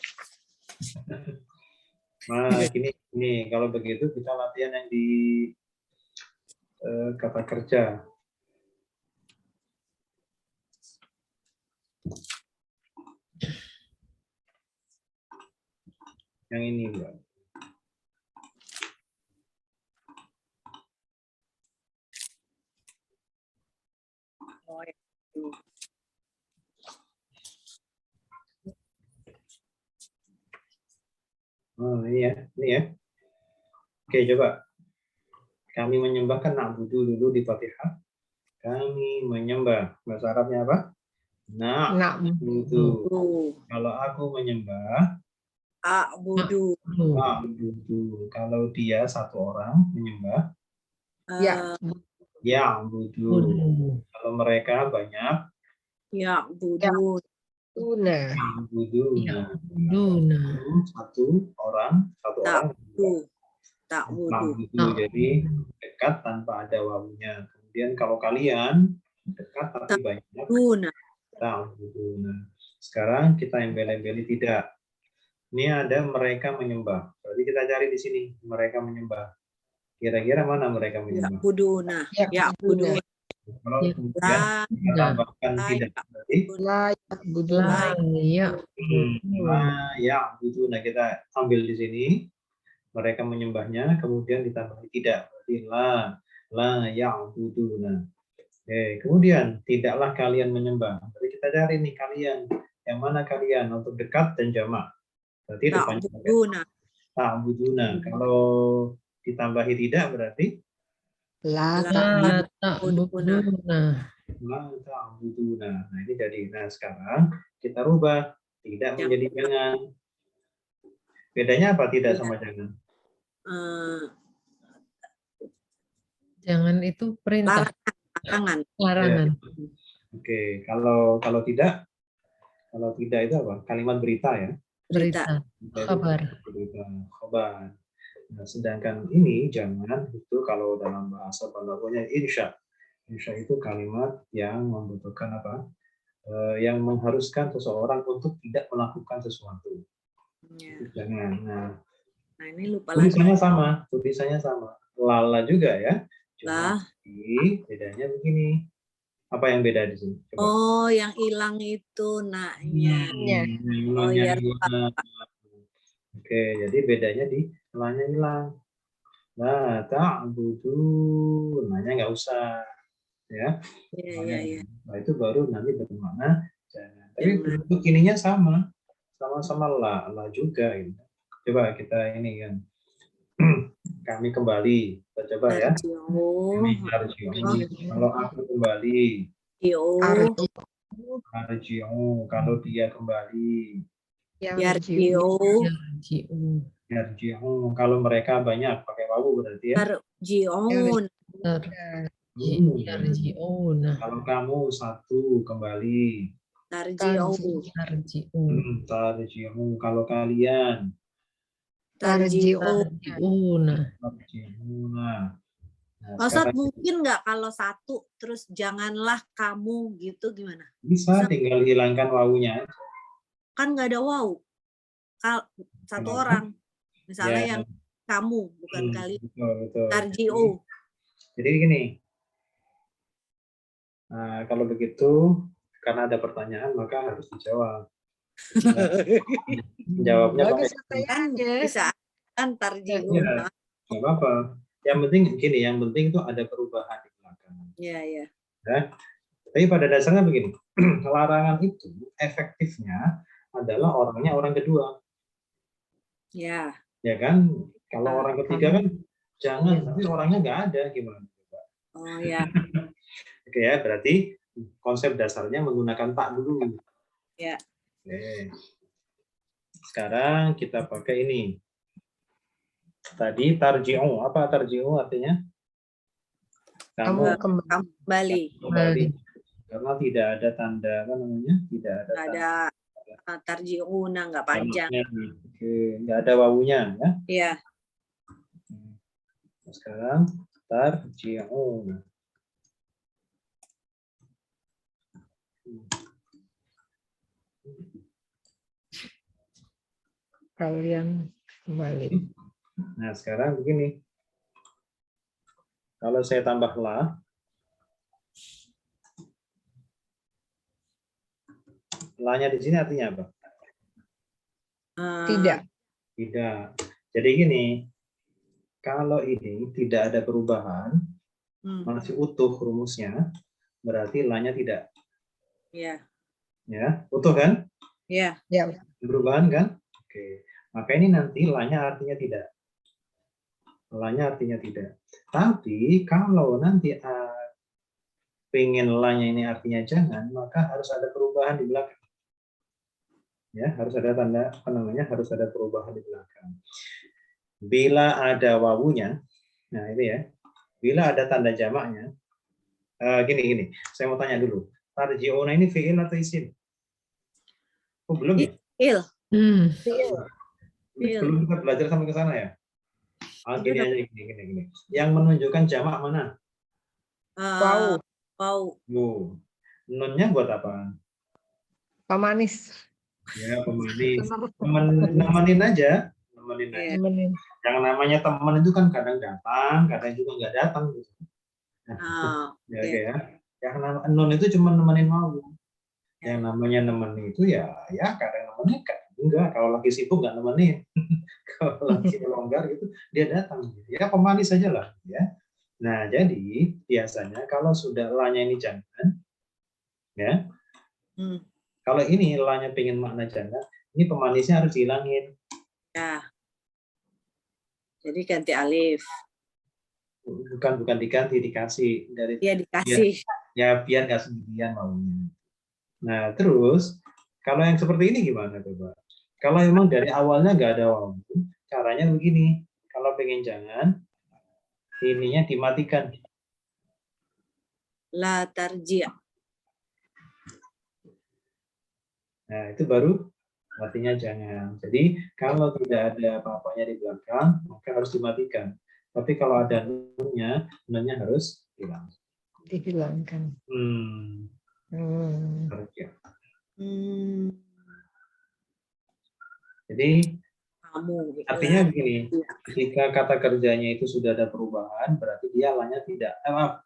Nah, gini, kalau begitu kita latihan yang di kata kerja. Yang ini, Mbak. Oh, ya. Oh, ini ya. Oke, coba. Kami menyembah kan na'budu dulu di Fatihah. Kami menyembah. Bahasa Arabnya apa? Na'budu. Kalau aku menyembah, A'budu. na'budu. Kalau dia satu orang menyembah, Ya. ya'budu. Kalau mereka banyak, Ya'budu. Tuna. ya'budu. Duna. Satu orang. Ta'budu. Na'budu. Jadi dekat tanpa ada wawunya. Kemudian kalau kalian dekat tapi banyak, Duna. ta'buduna. Sekarang kita embel-embeli tidak. Ini ada mereka menyembah. Berarti kita cari di sini mereka menyembah. Kira-kira mana mereka menyembah? Ya'buduna. Ya'buduna. Kalau Ya. kemudian kita tambahkan tidak, berarti Layak buduna. Layak. ya'buduna. Kita ambil di sini mereka menyembahnya, kemudian ditambah tidak, berarti la ya'buduna. Oke, kemudian tidaklah kalian menyembah. Jadi kita cari nih kalian, yang mana kalian untuk dekat dan jamak. Berarti depannya ta'buduna. Kalau ditambahi tidak berarti La La ta'buduna. ta'buduna. la ta'buduna. Nah, ini jadi. Nah, sekarang kita rubah tidak menjadi jangan. Bedanya apa tidak sama jangan? Jangan itu perintah. Larangan. Oke, kalau tidak itu apa? Kalimat berita ya. Berita. Kabar. Berita, khabar. Nah, sedangkan ini jangan itu kalau dalam bahasa balaghahnya insya. Insya itu kalimat yang membutuhkan apa? Yang mengharuskan seseorang untuk tidak melakukan sesuatu. Itu jangan. Nah, ini lupa tulisannya sama. Lala juga ya. Cuma bedanya begini. Apa yang beda di sini? Coba. Oh, yang hilang itu naknya. Oh Lanya ya, hilang. Oke, jadi bedanya di lanya hilang. La ta'budu, nanya nggak usah, ya. iya. Nah, itu baru nanti bermakna jangan. Tapi Jangan. bentuk ininya sama-sama la juga. Gitu. Coba kita ini kan, kami kembali. Kita coba ya. Kami arji'u. Kalau aku kembali, arji'u. Kalau dia kembali, Yarji'u. arji'u. Kalau mereka banyak, pakai wawu berarti ya. Tarji'un. Yarji'una. Kalau kamu satu kembali, Tarji'u. tarji'u. Kalau kalian, Tarji'u. Yarji'una. tarji'una. Nah, Ustadz, sekarang mungkin nggak kalau satu terus janganlah kamu gitu gimana? bisa tinggal hilangkan wawunya. Kan nggak ada waw. Satu Kenapa? orang. Misalnya Ya. yang kamu, bukan kalian. Betul. Tarji'u. Jadi gini, kalau begitu, karena ada pertanyaan, maka harus dijawab. Jawabnya Bagus pakai Kan bisa kan tarji'u. ya, nggak apa-apa. Yang penting gini, yang penting itu ada perubahan di belakang. Iya. Ya. Tapi pada dasarnya begini, larangan itu efektifnya adalah orangnya orang kedua. Ya. Ya kan? Kalau orang ketiga kan jangan, tapi orangnya nggak ada, gimana? Oh ya. Oke ya, berarti konsep dasarnya menggunakan tak dulu. Ya. Oke. Sekarang kita pakai ini. Tadi tarji'u, apa tarji'u artinya? Kamu Kembali. Karena tidak ada tanda apa namanya? Tidak ada Ada tarji'una, nggak panjang. Oke, nggak ada wawunya ya. Iya. Sekarang tarji'u. kalian kembali. Nah, sekarang begini. Kalau saya tambah la, la-nya di sini artinya apa? Tidak. Tidak. Jadi gini, kalau ini tidak ada perubahan, masih utuh rumusnya, berarti la-nya tidak. Iya. Ya, utuh kan? Iya. Ya. Perubahan kan? Oke. Maka ini nanti la-nya artinya tidak. La-nya artinya tidak. Tapi kalau nanti pengen la-nya ini artinya jangan, maka harus ada perubahan di belakang. Ya, harus ada tanda apa namanya? Harus ada perubahan di belakang. Bila ada wawunya, nah ini ya. Bila ada tanda jamaknya, gini. Saya mau tanya dulu. Tarji'una ini fi'il atau isim? Oh, belum ya? Fi'il. Belum kita belajar sampai ke sana ya? Gini aja, gini. Yang menunjukkan jamak mana? Wow. Nunnya buat apa? Pemanis. Ya, pemanis. Nemenin aja. Yang namanya teman itu kan kadang datang, kadang juga nggak datang. Gitu. Ya. Yang namanya nun itu cuma nemenin mau. Yang namanya nemenin itu ya kadang nemenin, kadang enggak. Kalau lagi sibuk nggak nemenin. Kalau lagi longgar gitu dia datang. Ya pemanis aja lah. Ya. Nah jadi biasanya kalau sudah la-nya ini jangan, ya. Kalau ini la-nya pengen makna jangan, ini pemanisnya harus dihilangin. Ya. Jadi ganti alif. Bukan diganti, dikasih dari. Iya dikasih. Biar nggak sendirian maunya. Nah terus kalau yang seperti ini gimana coba? Kalau memang dari awalnya nggak ada wawu, caranya begini. Kalau pengen jangan, ininya dimatikan. La tarji'. Nah itu baru artinya jangan. Jadi kalau tidak ada apa-apanya di belakang, maka harus dimatikan. Tapi kalau ada nunnya harus hilang. Dihilangkan. Jadi artinya begini, ketika kata kerjanya itu sudah ada perubahan, berarti dia la-nya tidak,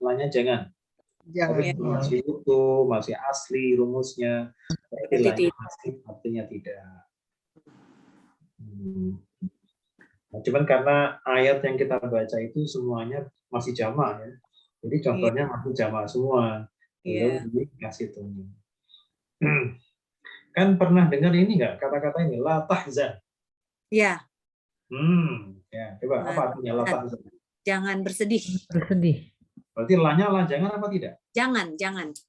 la-nya jangan. Jangan. Tapi kalau masih utuh, masih asli rumusnya, berarti Berarti lahnya masih, artinya tidak. Nah, cuman karena ayat yang kita baca itu semuanya masih jamak ya. Jadi contohnya masih jamak semua. Iya. Belum dikasih tunggu. Kan pernah dengar ini nggak kata-kata ini la tahzan? Iya, Ya, coba La apa artinya la tahzan? jangan bersedih. Bersedih. Berarti la-nya la jangan apa tidak? Jangan.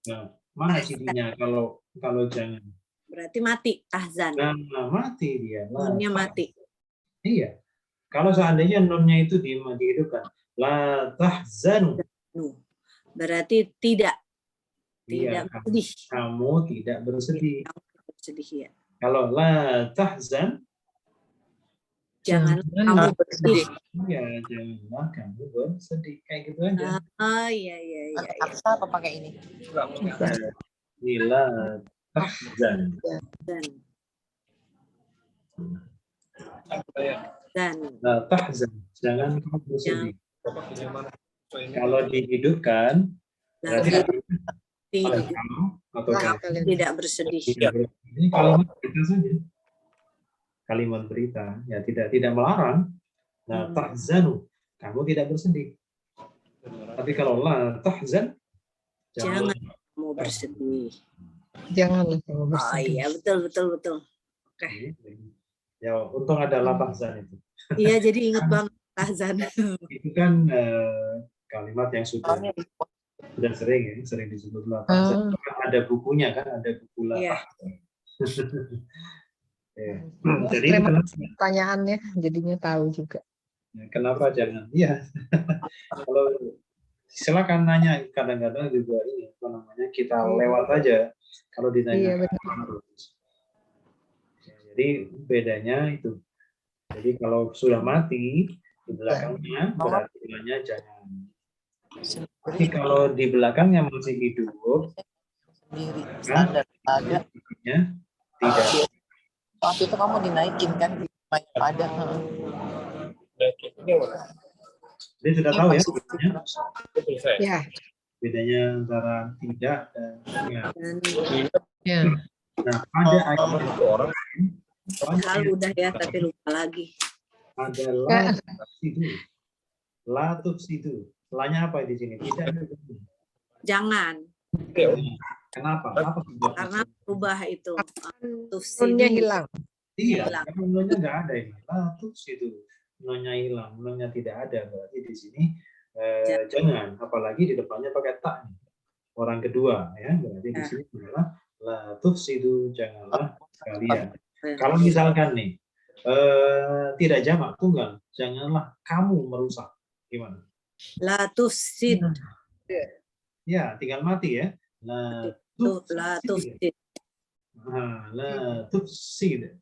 Nah, mana sidinya kalau jangan? Berarti mati, tahzan. Nah, mati dia. La Nunnya mati. Iya. Kalau seandainya nunnya itu dihidupkan, la tahzanu. Berarti tidak Iya, bersedih. kamu tidak bersedih. Kamu bersedih ya. Kalau la tahzan, Jangan Jangan kamu bersedih. ya janganlah kamu bersedih. Kayak gitu aja. Oh iya. Pakai aksa apa pakai ini? Nila tahzan. Dan La tahzan. Jangan kamu bersedih. Kalau dihidupkan, berarti oleh kamu atau kamu tidak bersedih. tidak bersedih. Ini kalimat berita saja. Kalimat berita, ya tidak melarang. La tahzanu, kamu tidak bersedih. Tapi kalau la tahzan, Jangan kamu bersedih. Janganlah kamu Oh bersedih. iya, betul. Ya, untung ada la tahzan itu. Iya, jadi ingat banget tahzan. Itu kan kalimat yang sudah sering disebut la tahzan. Ada bukunya kan, ada buku la Iya. tahzan. Ya. Jadi Terima kenapa, kasih pertanyaannya, jadinya tahu juga. kenapa jangan? Iya. Kalau silakan nanya, kadang-kadang juga ini apa namanya kita lewat aja. Kalau ditanya Iya, benar. harus. Ya, jadi bedanya itu. Jadi kalau sudah mati di belakangnya berarti bilangnya jangan. Tapi kalau di belakangnya masih hidup, Sendiri. kan Standar ada. artinya tidak. Waktu itu kamu dinaikin kan di banyak ada. Jadi sudah tahu ya bedanya, Ya, bedanya antara tidak dan ya. Dan Ya. Nah, pada ayat padahal udah ya, tapi lupa lagi. ada la tufsidu. La tufsidu. La-nya apa di sini? Tidak. Jangan, Kenapa? Apa sebabnya? karena berubah itu. nunnya hilang. Iya, hilang. karena nunnya nggak ada ini. La tufsidu. Nunnya hilang, nunnya tidak ada. Berarti di sini jangan. Apalagi di depannya pakai tak. Orang kedua, ya. Berarti di sini adalah la tufsidu, janganlah kalian. Kalau misalkan nih tidak jamak tunggal, janganlah kamu merusak. Gimana? La tufsid. Ya, tinggal mati ya. La La tufsid. la tufsid.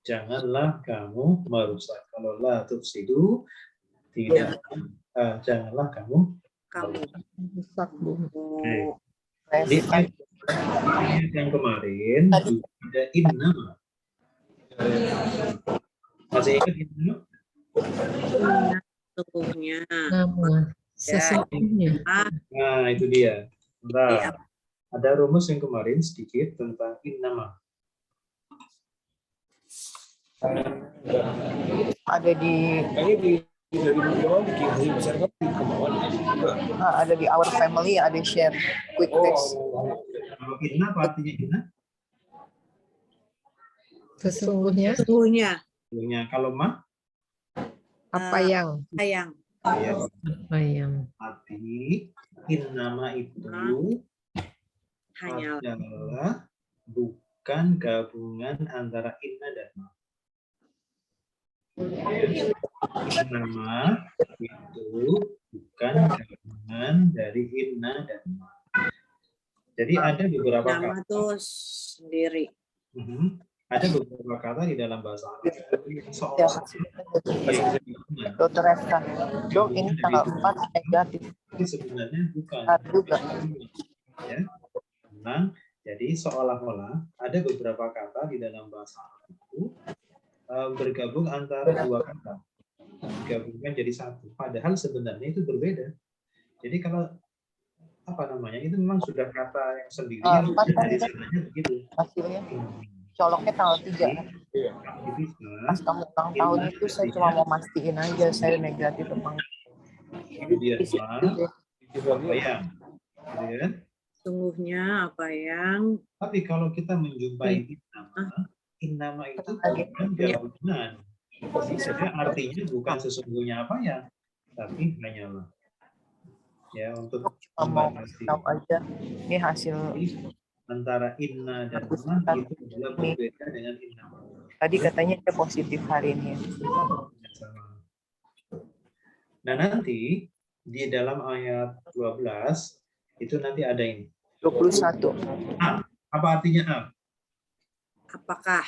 Janganlah kamu merusak. Kalau la tufsidu, tidak. Janganlah kamu. Kamu. Rusak bumi. Oh, Di ayat yang kemarin juga ada inna. Masih ingat inna? sesungguhnya. Namun sesungguhnya. Nah, itu dia. Iya. Nah, ada rumus yang kemarin sedikit tentang innama. Ada di ada di Our Family, ada share quick text. Kalau inna apa artinya inna? Sesungguhnya Sesungguhnya. Sebelumnya kalau ma, apa yang Sayang. ya, Apa yang arti innama itu Hanyalah. adalah bukan gabungan antara inna dan ma. Innama itu bukan gabungan dari inna dan ma. Jadi ada beberapa Nama kata. tuh sendiri. Ada beberapa kata di dalam bahasa Arab yang Ya, seolah-olah Dokter Resta, dok ini tanggal 4 negatif. tapi sebenarnya bukan. Juga. Ya. Memang, jadi seolah-olah ada beberapa kata di dalam bahasa Arab itu bergabung antara dua kata, digabungkan jadi satu. Padahal sebenarnya itu berbeda. Jadi kalau apa namanya, itu memang sudah kata yang sendiri Ah, yang 4 kan dari itu sananya begitu. hasilnya. Coloknya tanggal 3. Jadi, aktivitas Pas kamu ulang tahun itu saya cuma mau mastiin aja saya negatif apa enggak. kemudian apa yang, gitu kan? Sungguhnya apa yang Tapi kalau kita menjumpai innama itu bukan gabungan. Sebenarnya artinya bukan sesungguhnya apa ya, tapi hanyalah. Ya, untuk cuma mau membatasi. tahu aja ini hasil Antara inna dan ma itu adalah berbeda dengan innama. tadi katanya dia positif hari ini. Sama. Nah, nanti di dalam ayat 12 itu nanti ada ini. 21. A. Apa artinya A? apakah?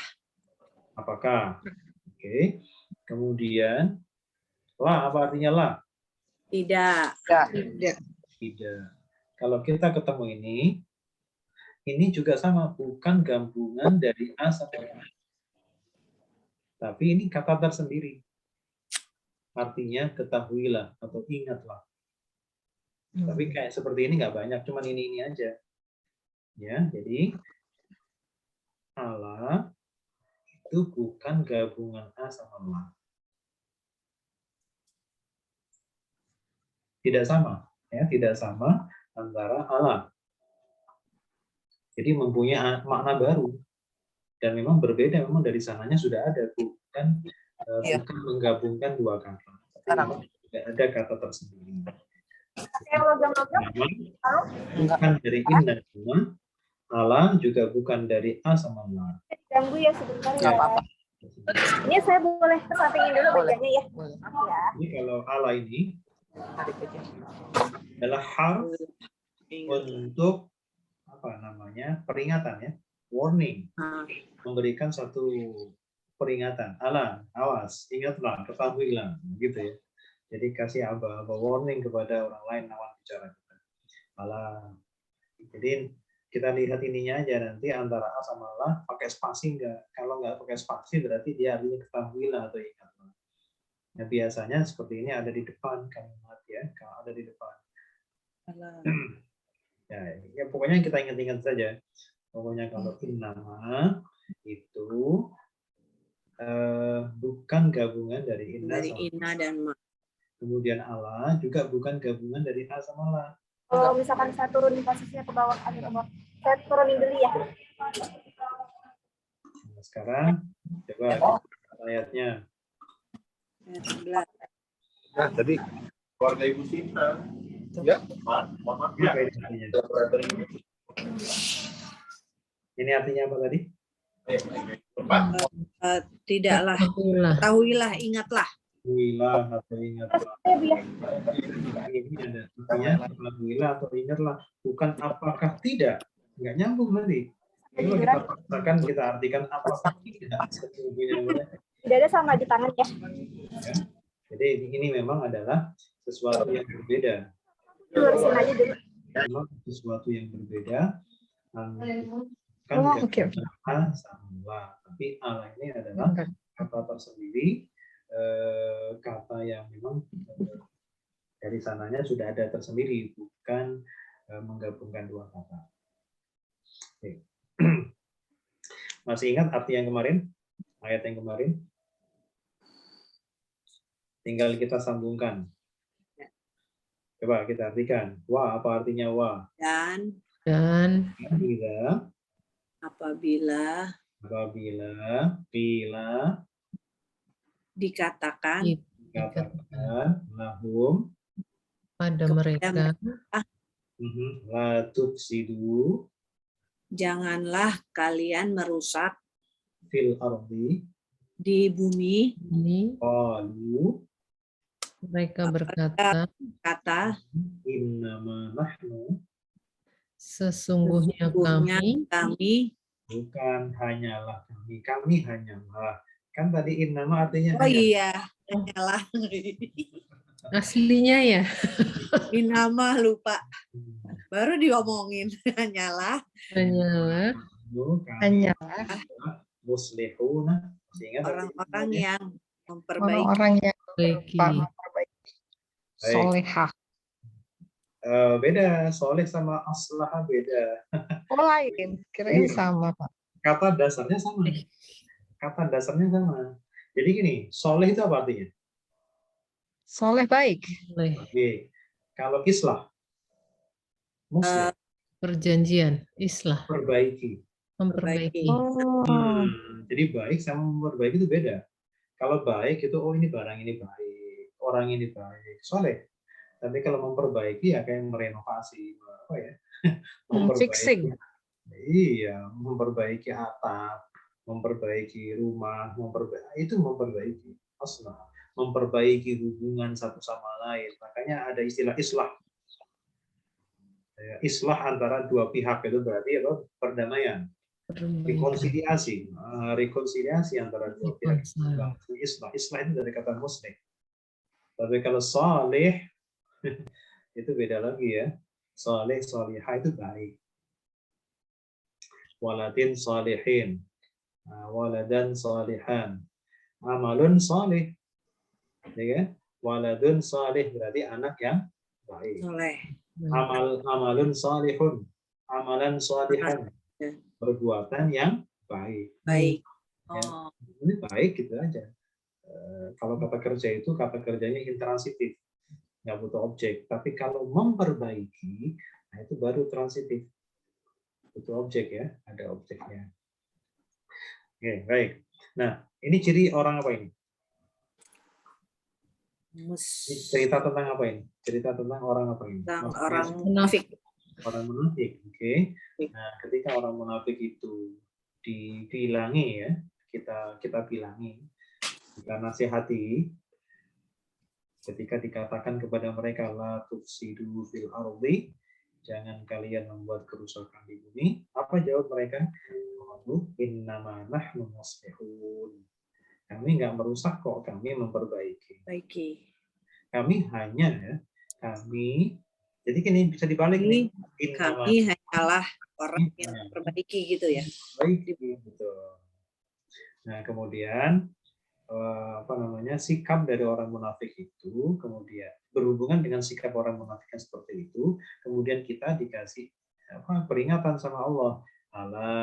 Apakah? Oke. Kemudian la, apa artinya la? Tidak. Ya, Tidak. Kalau kita ketemu ini juga sama, bukan gabungan dari A sama la. Tapi ini kata tersendiri. Artinya ketahuilah atau ingatlah. Tapi kayak seperti ini nggak banyak, cuman ini aja. Ya, jadi Allah itu bukan gabungan A sama la. Tidak sama, ya, tidak sama antara Allah. Jadi mempunyai makna baru dan memang berbeda, memang dari sananya sudah ada, bukan bukan menggabungkan dua kata. sekarang Tidak ada kata tersendiri. Bukan dari inna sama Allah, juga bukan dari A sama la. Ganggu ya sebentar nggak ya. apa-apa. Ini saya boleh kesampingin dulu Boleh. bejanya ya. Boleh. Maaf ya. Jadi kalau Allah ini Tarik aja. adalah harf untuk apa namanya, peringatan, ya, warning, memberikan satu peringatan. Allah, awas, ingatlah, ketahuilah, gitu ya. Jadi kasih aba-aba warning kepada orang lain lawan bicara kita. Allah. Jadi kita lihat ininya aja nanti antara A sama Allah pakai spasi enggak. Kalau enggak pakai spasi berarti dia artinya ketahuilah atau ingatlah. Nah, biasanya seperti ini ada di depan kalimat, ya, kalau ada di depan. Ya, pokoknya kita ingat-ingat saja. Pokoknya kalau innama itu bukan gabungan dari inna Dari sama inna dan ma. kemudian Allah juga bukan gabungan dari A sama la. Kalau misalkan saya turunin posisinya ke bawah, agak ke bawah. Saya turunin dulu ya. Nah, sekarang coba kita ayatnya. Ayat 11. Nah, tadi keluarga Ibu Sinta. Ya, mohon maaf. Apa ini artinya? Ini artinya apa tadi? Tidaklah. Alhamdulillah. Ketahuilah, ingatlah. Ketahuilah atau ingatlah. Ya, Bu ya. Ini ada artinya ketahuilah atau ingatlah. Bukan apakah tidak. Nggak nyambung nanti. Kalau kita paksakan, kita artikan apakah tidak. Sesungguhnya. Tidak ada sama di tangan ya. Ya. Jadi ini memang adalah sesuatu yang berbeda. Lurusin aja dulu. Memang sesuatu yang berbeda. Kan Oke. A sama la. Tapi Allah ini adalah kata tersendiri, kata yang memang dari sananya sudah ada tersendiri, bukan menggabungkan dua kata. Oke. Masih ingat arti yang kemarin? Ayat yang kemarin? Tinggal kita sambungkan. Coba kita artikan. Wa, apa artinya wa? Dan Apabila bila dikatakan katakan lahum pada kepada mereka la tufsidu janganlah kalian merusak fil ardi di bumi. ini qalu mereka berkata, Kata innama nahnu, sesungguhnya kami bukan hanyalah kami hanyalah. Kan tadi innama artinya oh hanya. iya, hanyalah. aslinya ya. Inama lupa. Baru diomongin hanyalah. Hanyalah Kami muslihuna. Ingat Orang-orang yang memperbaiki. Orang-orang yang baiki. memperbaiki. Baik. Solehah. Beda, soleh sama aslah beda. Oh lain, kirain Iya. sama Pak. Kata dasarnya sama. Kata dasarnya sama. Jadi gini, soleh itu apa artinya? Soleh baik. Boleh. Oke. Kalau islah, muslim, Perjanjian, islah, perbaiki. memperbaiki. Oh, Jadi baik sama memperbaiki itu beda. Kalau baik itu, oh ini barang ini baik, orang ini baik, soleh. Tapi kalau memperbaiki ya kayak merenovasi, apa ya? fixing. Iya, memperbaiki atap, memperbaiki rumah, itu memperbaiki. Aslah, memperbaiki hubungan satu sama lain. Makanya ada istilah islah. Islah antara dua pihak itu berarti apa? Perdamaian. Rekonsiliasi, rekonsiliasi antara dua pihak. Islah itu dari kata muslim. Tapi kalau saleh itu beda lagi ya. Saleh, salihah itu baik. Waladin salihin, waladan salihan, amalun salih. Ya kan? Waladun salih berarti anak yang baik. Soleh. Amalun salihun, amalan salihan, perbuatan yang baik. Baik. Ya. Oh, Ini baik gitu aja. Kalau kata kerja itu kata kerjanya intransitif, nggak butuh objek. Tapi kalau memperbaiki, nah itu baru transitif, butuh objek ya, ada objeknya. Oke, baik. Nah, ini ciri orang apa ini? Ini cerita tentang apa ini? Cerita tentang orang apa ini? tentang Maksudnya orang munafik. orang munafik. Oke. Nah, ketika orang munafik itu dibilangi ya, kita bilangi, kita nasihati, ketika dikatakan kepada mereka la tufsidu fil ardi, jangan kalian membuat kerusakan di bumi, apa jawab mereka? Innama nahnu muslihun. Kami nggak merusak kok, kami memperbaiki. Baiki. Kami hanya ya, jadi gini bisa dibalik nih. Kami hanyalah orang yang memperbaiki gitu ya. Baik gitu. Nah, kemudian sikap dari orang munafik itu kemudian berhubungan dengan sikap orang munafik yang seperti itu, kemudian kita dikasih peringatan sama Allah, ala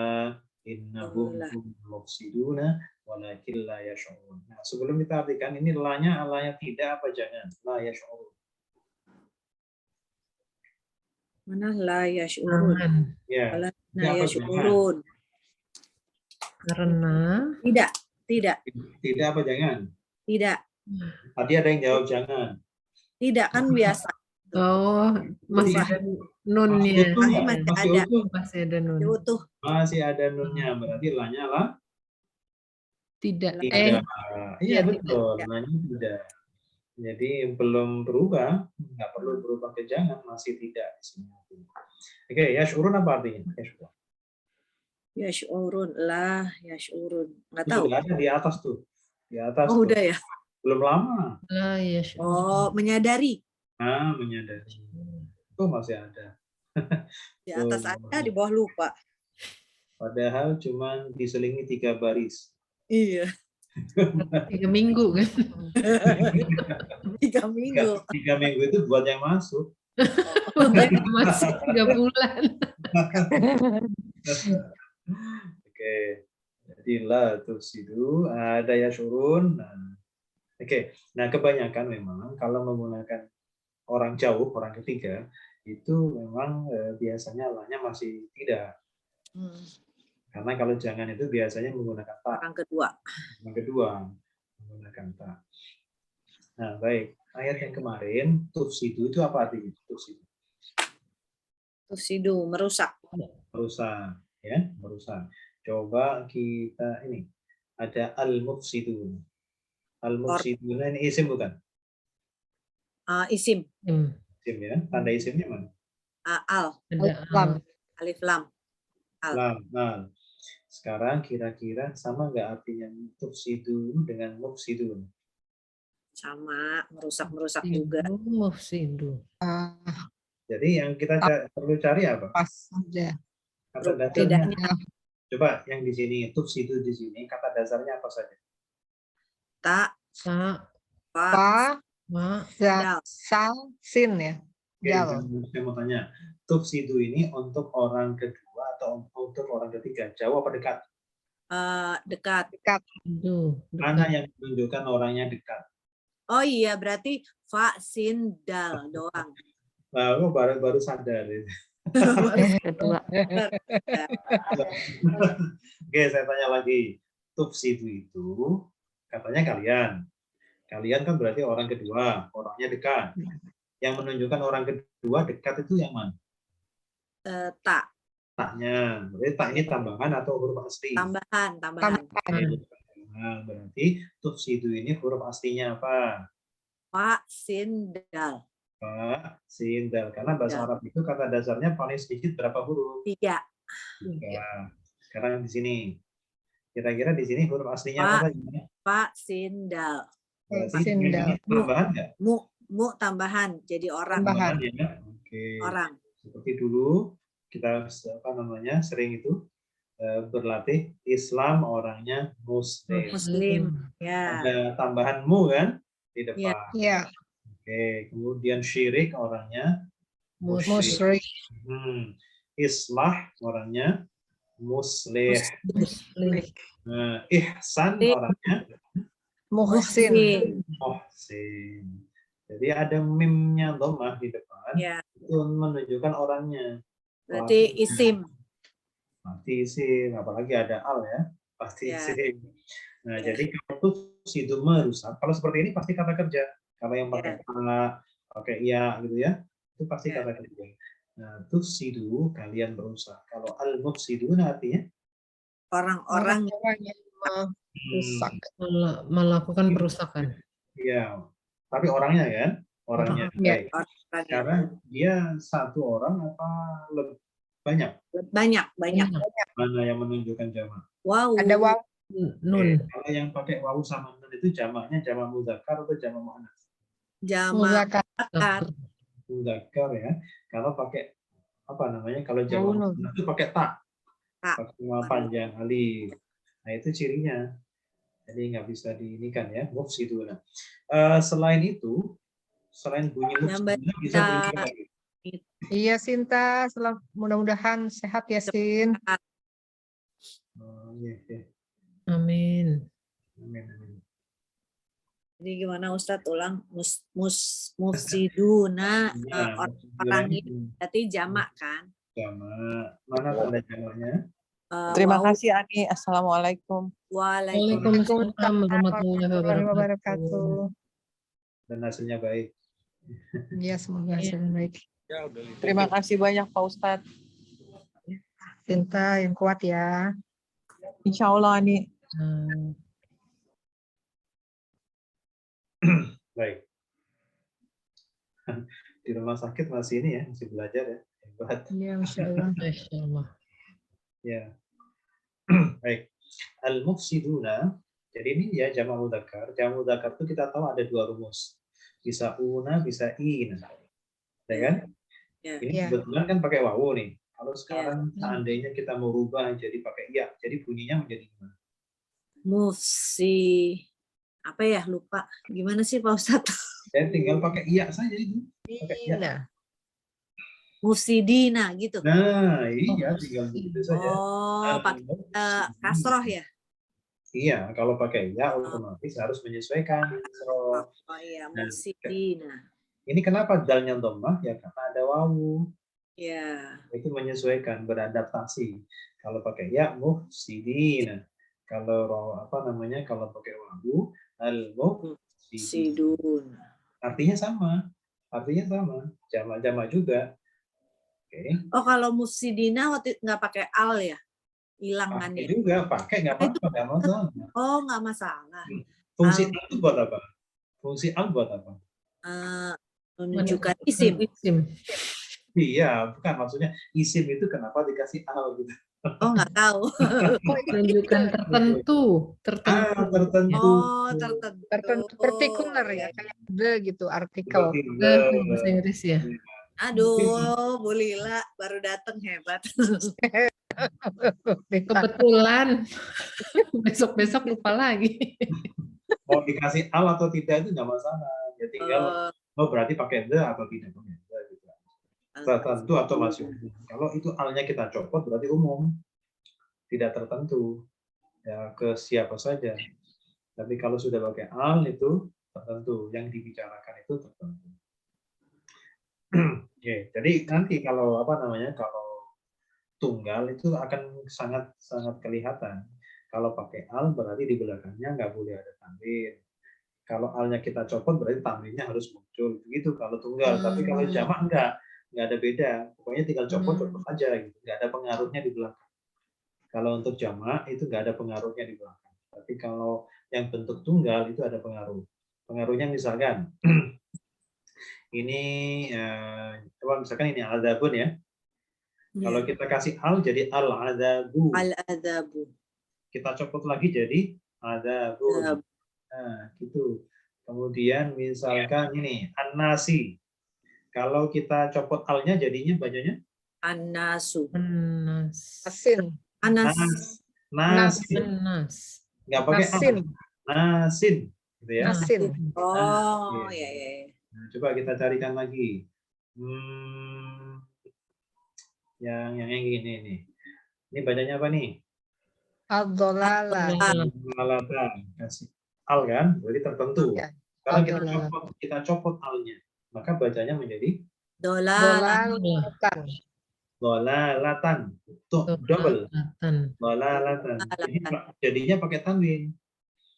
innahum mufsiduna walakin la yash'urun. Nah, sebelum kita artikan ini lanya tidak apa jangan la yash'urun. Mana la yash'urun? Ya. La apa yash'urun. Karena Tidak apa jangan? Tidak. Tadi ada yang jawab jangan. Tidak kan biasa. oh masih ada nunnya. Masih ada nun. Utuh. Masih ada nunnya, berarti lanya Tidak. Iya betul, lanya tidak. Jadi belum berubah, nggak perlu berubah ke jangan, masih tidak. Oke, yash'urun apa artinya? Yash'urun lah, yash'urun. Nggak tahu. Sudah ada di atas tuh. Di atas. Oh, tuh. udah ya. Belum lama. La yash'urun. Oh, menyadari. Menyadari. Itu masih ada. Di atas ada, di bawah lupa. Padahal cuma diselingi 3 baris. Iya. 3 minggu kan? 3 minggu. 3 minggu itu buat yang masuk. Masih 3 bulan. Oke. Jadi la tufsidu, ada yash'urun. Oke. Nah, kebanyakan memang kalau menggunakan orang jauh, orang ketiga, itu memang biasanya lanya masih tidak. Karena kalau jangan itu biasanya menggunakan ta. Orang kedua. Yang kedua menggunakan ta. Nah, baik. Ayat yang kemarin, tufsidu itu apa artinya? Tufsidu, merusak. Merusak, ya, merusak. Coba kita ini ada al-mufsidun. Al-mufsidun ini isim bukan? Isim. Isim ya. Tanda isimnya mana? Al. Ada Alif lam. Lam. Nah, sekarang kira-kira sama nggak artinya tufsidu dengan mufsidun? Sama, merusak juga. Mufsidu. Jadi yang kita perlu cari apa? Pas saja. Kata dasarnya. Coba yang di sini tufsidu di sini kata dasarnya apa saja? Ta. Sa. Pa. Sa, sin ya. Oke, saya mau tanya, tufsidu ini untuk orang kedua atau untuk orang ketiga? Jauh apa dekat? Dekat. Aduh, Mana dekat. yang menunjukkan orangnya dekat? Oh iya, berarti fa sin dal doang. Lalu baru sadar. Kedua. Oke, saya tanya lagi. Tufsidu itu katanya kalian kan berarti orang kedua, orangnya dekat. Yang menunjukkan orang kedua dekat itu yang mana? Tak. Taknya. Berarti tak ini tambahan atau huruf asli? Tambahan. Nah, berarti tufsidu ini huruf aslinya apa? Fa sin dal. Pak, sin, dal. Karena bahasa Arab itu kata dasarnya paling sedikit berapa huruf? 3. Sekarang di sini. Kira-kira di sini huruf aslinya apa saja? Fa sin dal. Berarti ini tambahan nggak? Mu tambahan jadi orang. Tambahan ya. Oke. Orang. Seperti dulu kita sering itu berlatih Islam orangnya Muslim. Muslim. Ya. Ada tambahan mu kan di depan. Iya. Oke, kemudian syirik orangnya Musyrik. Islah orangnya muslih. Ihsan orangnya Muhsin. muhsin. Jadi ada mimnya dhammah di depan, Ya. itu menunjukkan orangnya. Berarti isim. Pasti isim, apalagi ada al ya, pasti Ya. isim. Nah, jadi kalau tufsidu merusak, kalau seperti ini pasti kata kerja. Kalau yang pakai pakai iya gitu ya, itu pasti kata kerja. Nah, tufsidu kalian merusak. Kalau al-mufsiduna artinya Orang-orang yang merusak. Melakukan perusakan. iya, tapi orangnya kan, orangnya. Baik. Sekarang dia satu orang apa lebih banyak? banyak. Mana yang menunjukkan jamak? Wow. Ada waw. Nun. Kalau yang pakai wawu sama nun itu jamaknya jamak muzakkar atau jamak muannas? Jamak. Muzakkar ya. Kalau pakai apa namanya? Kalau jamak muannas itu pakai tak. Pakai panjang alif. Nah, itu cirinya. Jadi nggak bisa diinikan ya, mufsiduna. Selain itu, selain bunyi mufsiduna bisa bunyi apa lagi? Iya Sinta, mudah-mudahan sehat ya Sin. Iya. Amin. Amin. Jadi gimana Ustadz ulang mufsiduna orang ini berarti jamak kan? Jamak. Mana tanda jamaknya? Terima kasih Ani. Assalamualaikum. Waalaikumsalam warahmatullahi wabarakatuh. Dan hasilnya baik. Iya, semoga hasilnya baik. Terima kasih banyak Pak Ustadz. Sinta yang kuat ya. Insya Allah Ani. Baik. Di rumah sakit masih ini ya, masih belajar ya. Hebat. Iya, Masya Allah. Masya Allah. Ya. Baik. Al-mufsiduna. Jadi ini ya jamak mudzakkar. Jamak mudzakkar itu kita tahu ada dua rumus. Bisa una, bisa ina. Ya kan? Ini kebetulan kan pakai wawu nih. Kalau sekarang seandainya kita mau rubah jadi pakai iya, jadi bunyinya menjadi gimana? Mufsi apa ya, lupa. Gimana sih Pak Ustadz? Saya tinggal pakai iya saja itu. Pakai iya. Mufsidina gitu. Nah, iya tinggal begitu saja. Oh, pakai kasroh ya? Iya, kalau pakai iya otomatis harus menyesuaikan. Oh iya, mufsidina. Ini kenapa dalnya dhammah? Ya karena ada wawu. Ya. Itu menyesuaikan, beradaptasi. Kalau pakai ya mufsidina. Kalau apa namanya? Kalau pakai wawu al-mufsidun. Artinya sama. Jamak-jamak juga. Oke. Oh, kalau mufsidina waktu nggak pakai al ya? Hilangannya. Pakai juga, pakai nggak apa-apa, nggak masalah. Oh, nggak masalah. Fungsi al itu buat apa? Fungsi al buat apa? Menunjukkan isim. Iya, bukan maksudnya isim itu kenapa dikasih al gitu? Oh, nggak tahu. Menunjukkan tertentu. Oh, tertentu. Partikular ya, kayak the gitu, artikel. Bahasa Inggris ya. Aduh, Bu Lila baru datang, hebat. Kebetulan. Besok-besok lupa lagi. Mau dikasih al atau tidak itu nggak masalah. Ya tinggal berarti pakai the atau tidak pakai the gitu. tertentu atau masih umum. Kalau itu alnya kita copot berarti umum, tidak tertentu ya ke siapa saja. Tapi kalau sudah pakai al itu tertentu, yang dibicarakan itu tertentu. Oke, jadi nanti kalau apa namanya, kalau tunggal itu akan sangat kelihatan. Kalau pakai al berarti di belakangnya nggak boleh ada tanwin. Kalau alnya kita copot berarti tanwinnya harus muncul. Begitu kalau tunggal. Tapi kalau jamak nggak ada beda. Pokoknya tinggal copot aja gitu. Nggak ada pengaruhnya di belakang. Kalau untuk jamak itu nggak ada pengaruhnya di belakang. Tapi kalau yang bentuk tunggal itu ada pengaruh. Pengaruhnya misalkan ini coba misalkan ini al-adabun ya. Kalau kita kasih al jadi al-adabu. Al-adabu. Kita copot lagi jadi adabun. Nah, gitu. Kemudian misalkan ini an-nasi. Kalau kita copot alnya jadinya bacanya An-nasu. Asin. Anas. nasi. Nggak pakai Nasin. nasin, gitu ya. Nasin. Oh, ya ya. Nah, coba kita carikan lagi. Yang gini nih. Ini bacanya apa nih? Ad-dolala. Lalatan. Kasih al kan, berarti tertentu. Ya. Kalau kita copot alnya, maka bacanya menjadi Dolalatan. dolalatan. Tuh, double. Dolalatan. Jadinya pakai tanwin.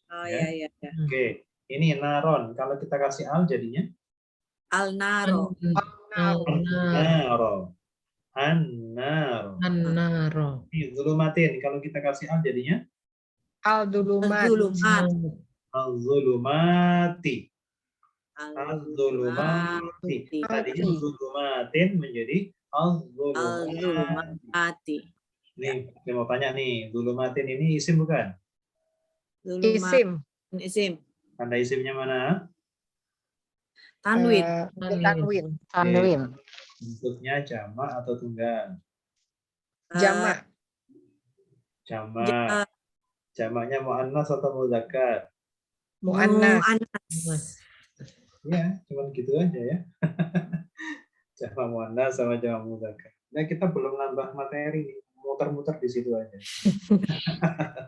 Oh ya ya. Oke, ini naron. Kalau kita kasih al jadinya Al-naro. An-naro. An-naro. Zulumatin. Kalau kita kasih al jadinya Al-dulumat. al-zulumati. Al-zulumati. Tadinya zulumatin menjadi al-zulumati. Nih, saya mau tanya nih, zulumatin ini isim bukan? Isim. Isim. Tanda isimnya mana? Tanwin. Tanwin. Bentuknya jamak atau tunggal? Jamak. Jamak. Jamaknya muannas atau mudzakkar? Muannas. Ya, cuman gitu aja ya. Jamak muannas sama jamak mudzakkar. Nah, kita belum nambah materi nih. Muter-muter di situ aja.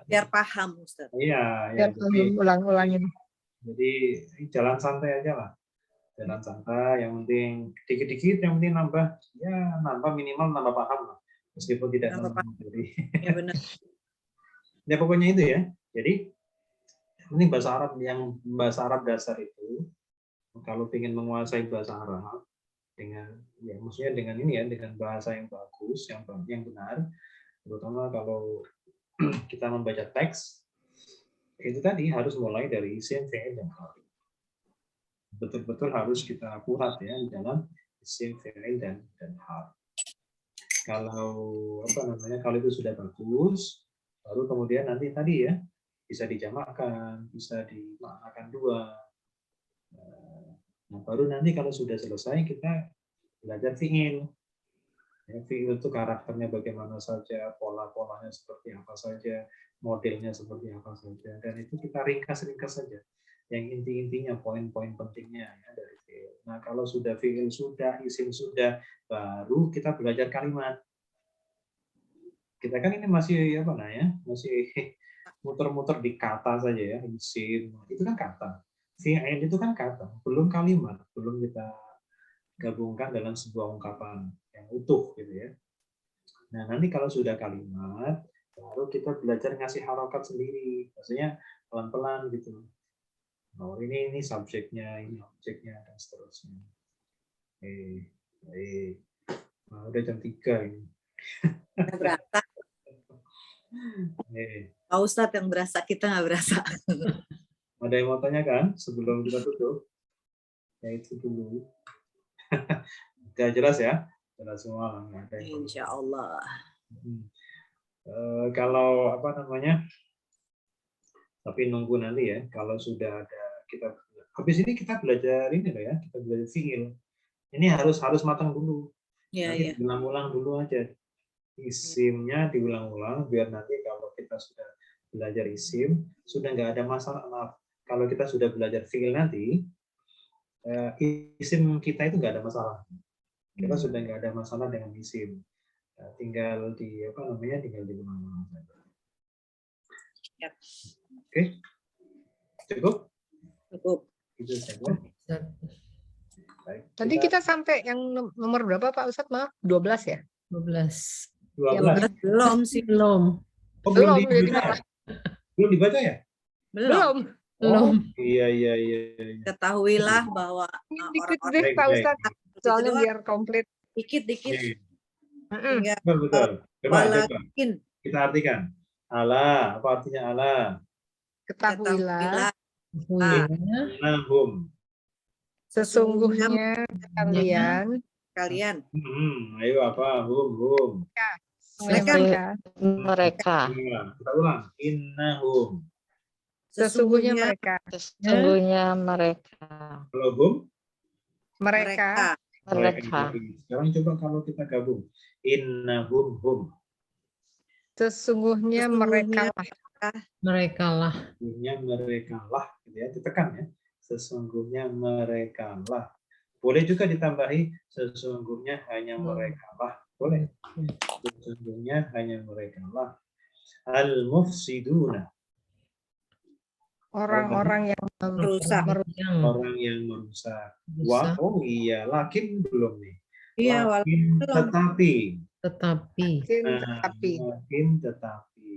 Biar paham, Ustaz. Iya, ya. Ulang-ulangin. Jadi jalan santai aja lah. Jalan santai, yang penting dikit-dikit, yang penting nambah, ya nambah minimal nambah paham lah. Meskipun tidak nambah materi. Ya benar. Ya pokoknya itu ya. Jadi ini bahasa Arab dasar itu, kalau ingin menguasai bahasa Arab dengan ya maksudnya dengan ini ya, dengan bahasa yang bagus, yang benar, terutama kalau kita membaca teks itu tadi harus mulai dari isim, fi'il, dan hal. Betul-betul harus kita akurat ya di dalam isim, fi'il, dan hal. Kalau kalau itu sudah bagus, baru kemudian nanti tadi ya bisa dijamakkan, bisa dimaknakan dua. Nah, baru nanti kalau sudah selesai kita belajar fi'il. Ya, fi'il itu karakternya bagaimana saja, pola-polanya seperti apa saja, modelnya seperti apa saja, dan itu kita ringkas-ringkas saja. Yang inti-intinya, poin-poin pentingnya ya dari fi'il. Nah, kalau sudah fi'il sudah, isim sudah, baru kita belajar kalimat. Kita kan ini masih masih muter-muter di kata saja ya, isim itu kan kata, fi'il itu kan kata, belum kalimat, belum kita gabungkan dalam sebuah ungkapan yang utuh gitu ya. Nah, nanti kalau sudah kalimat, baru kita belajar ngasih harokat sendiri, maksudnya pelan-pelan gitu. Oh, ini subjeknya, ini objeknya, dan seterusnya. Nah, udah jam 3 ini. Berasa. Pak Ustadz yang berasa, kita nggak berasa. Ada yang mau tanya kan sebelum kita tutup? Ya itu dulu. Udah jelas ya? Jelas semua. Insya Allah. Kalau tapi nunggu nanti ya. Kalau sudah ada kita habis ini kita belajar ini ya. Kita belajar fi'il. Ini harus matang dulu. Nanti diulang-ulang dulu aja. Isimnya diulang-ulang biar nanti kalau kita sudah belajar isim sudah nggak ada masalah. Maaf, kalau kita sudah belajar fi'il nanti isim kita itu nggak ada masalah. kita sudah nggak ada masalah dengan isim. Tinggal di tinggal di mana saja. Yap. Oke, cukup. Cukup. Itu saja. Baik, Tadi kita sampai yang nomor berapa Pak Ustadz? Maaf, 12 ya? 12. 12. Belum sih. Belum. Oh, Belum, belum jadi dibaca. Belum dibaca ya? Belum. Belum. Iya. Ketahuilah bahwa Ini dikit orang-orang deh Baik, Pak baik. Ustadz, soalnya biar komplit. dikit-dikit Mm-mm. tinggal Betul. Coba. walakin Kita artikan. Allah, apa artinya Allah? Ketahuilah Innahum. sesungguhnya kalian kalian Ayo apa? Hum. mereka Iya, kita ulang. Innahum. sesungguhnya mereka Kalau hum, mereka sekarang coba kalau kita gabung. Innahum hum. sesungguhnya mereka Mereka lah. Sesungguhnya mereka lah, gitu ya, ditekan ya. Sesungguhnya mereka lah. Boleh juga ditambahi sesungguhnya hanya mereka lah. Boleh. Sesungguhnya hanya mereka lah. Al-mufsiduna. orang-orang yang Merusak. Orang yang merusak. Wah, oh iya, lakin belum nih. Iya, Lakin tetapi. Lakin tetapi.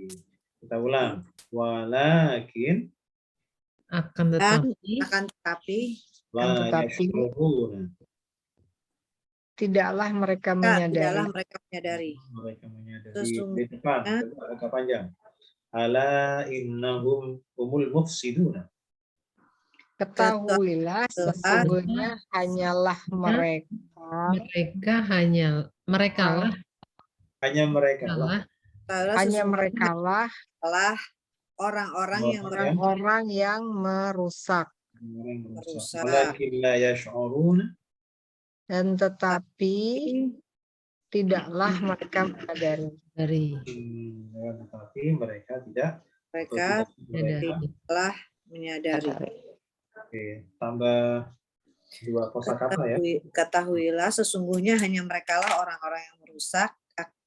Kita ulang. Walakin Akan tetapi. la yashkuruna. tidaklah mereka tidaklah menyadari mereka menyadari. Mereka menyadari. Sesungguhnya. Di depan, agak panjang. Ala innahum humul mufsiduna. ketahuilah sesungguhnya hanyalah Mereka lah. Hanya mereka lah. mereka lah Adalah orang-orang yang merusak merusak. Walakin la yash'uruna. dan tetapi tidaklah mereka menyadari. Tetapi mereka tidak. Mereka Mereka. telah menyadari. Oke, tambah 2 kosakata ya. Ketahuilah sesungguhnya hanya merekalah orang-orang yang merusak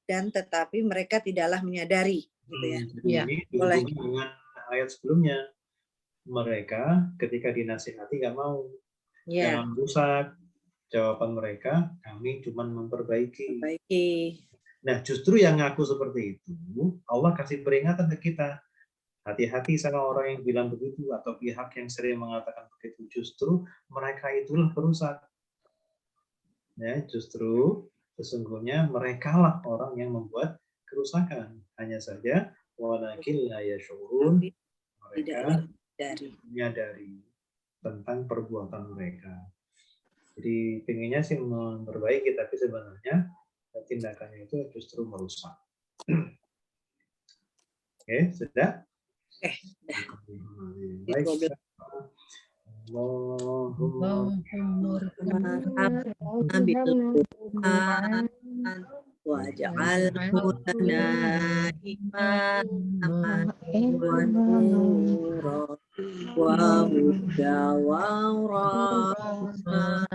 dan tetapi mereka tidaklah menyadari, gitu ya. Jadi Ya, ini boleh. dihubungi dengan ayat sebelumnya. Mereka ketika dinasihati nggak mau, Ya, jangan rusak. Jawaban mereka, kami cuma memperbaiki. baiki. Nah, justru yang ngaku seperti itu, Allah kasih peringatan ke kita. Hati-hati sama orang yang bilang begitu atau pihak yang sering mengatakan begitu. Justru mereka itulah perusak. Ya, justru sesungguhnya mereka lah orang yang membuat kerusakan. Hanya saja walakin la yash'urun. Mereka menyadari tentang perbuatan mereka. Jadi pengennya sih memperbaiki, tapi sebenarnya tindakannya itu justru merusak. Oke, sudah? Baik. Waj'alhu lana imaman wa nura wa huda wa rahmah.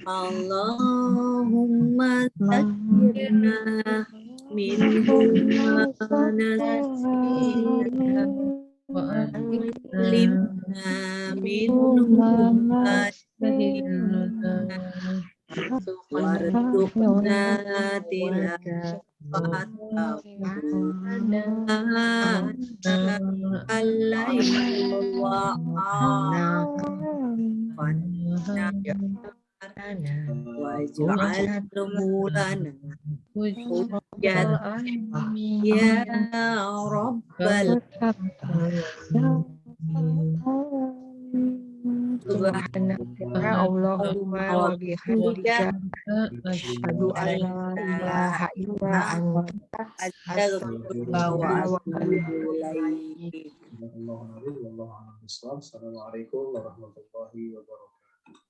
Allahumma zakkirna minhum ma nasina wa alimna minhum ma jahilna warzuqna tilawatahu al-laili waj'alhu lana hujjatan ya rabbal subhanaka Allahumma wa bihamdika asyhadu an la ilaha illa anta astaghfiruka wa atubu ilaik. Assalamualaikum warahmatullahi wabarakatuh.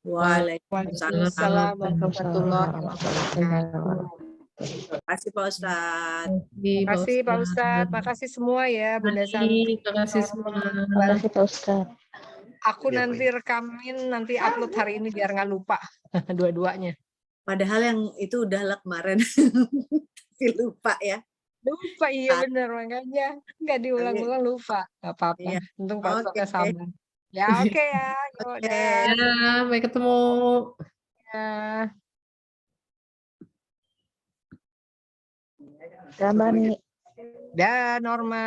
Waalaikumsalam. Warahmatullahi wabarakatuh. Terima kasih Pak Ustadz. Terima kasih Pak Ustadz. Makasih semua ya Bunda Santi. Terima kasih semua. Makasih Pak Ustadz. Aku nanti rekamin, nanti upload hari ini biar nggak lupa dua-duanya. Padahal yang itu udahlah kemarin. Tapi lupa ya. Lupa, iya bener, makanya nggak diulang-ulang, lupa. Nggak apa-apa, Iya. untung Pak Oke. Soka sabar. Ya oke ya, yuk Oke. dah. Ya, sampai ketemu. Ya. Mbak Ani. Dah Norma.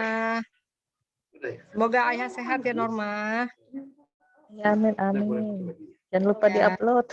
Semoga ayah sehat ya Norma. Ya, amin, amin. Jangan lupa Ya. diupload.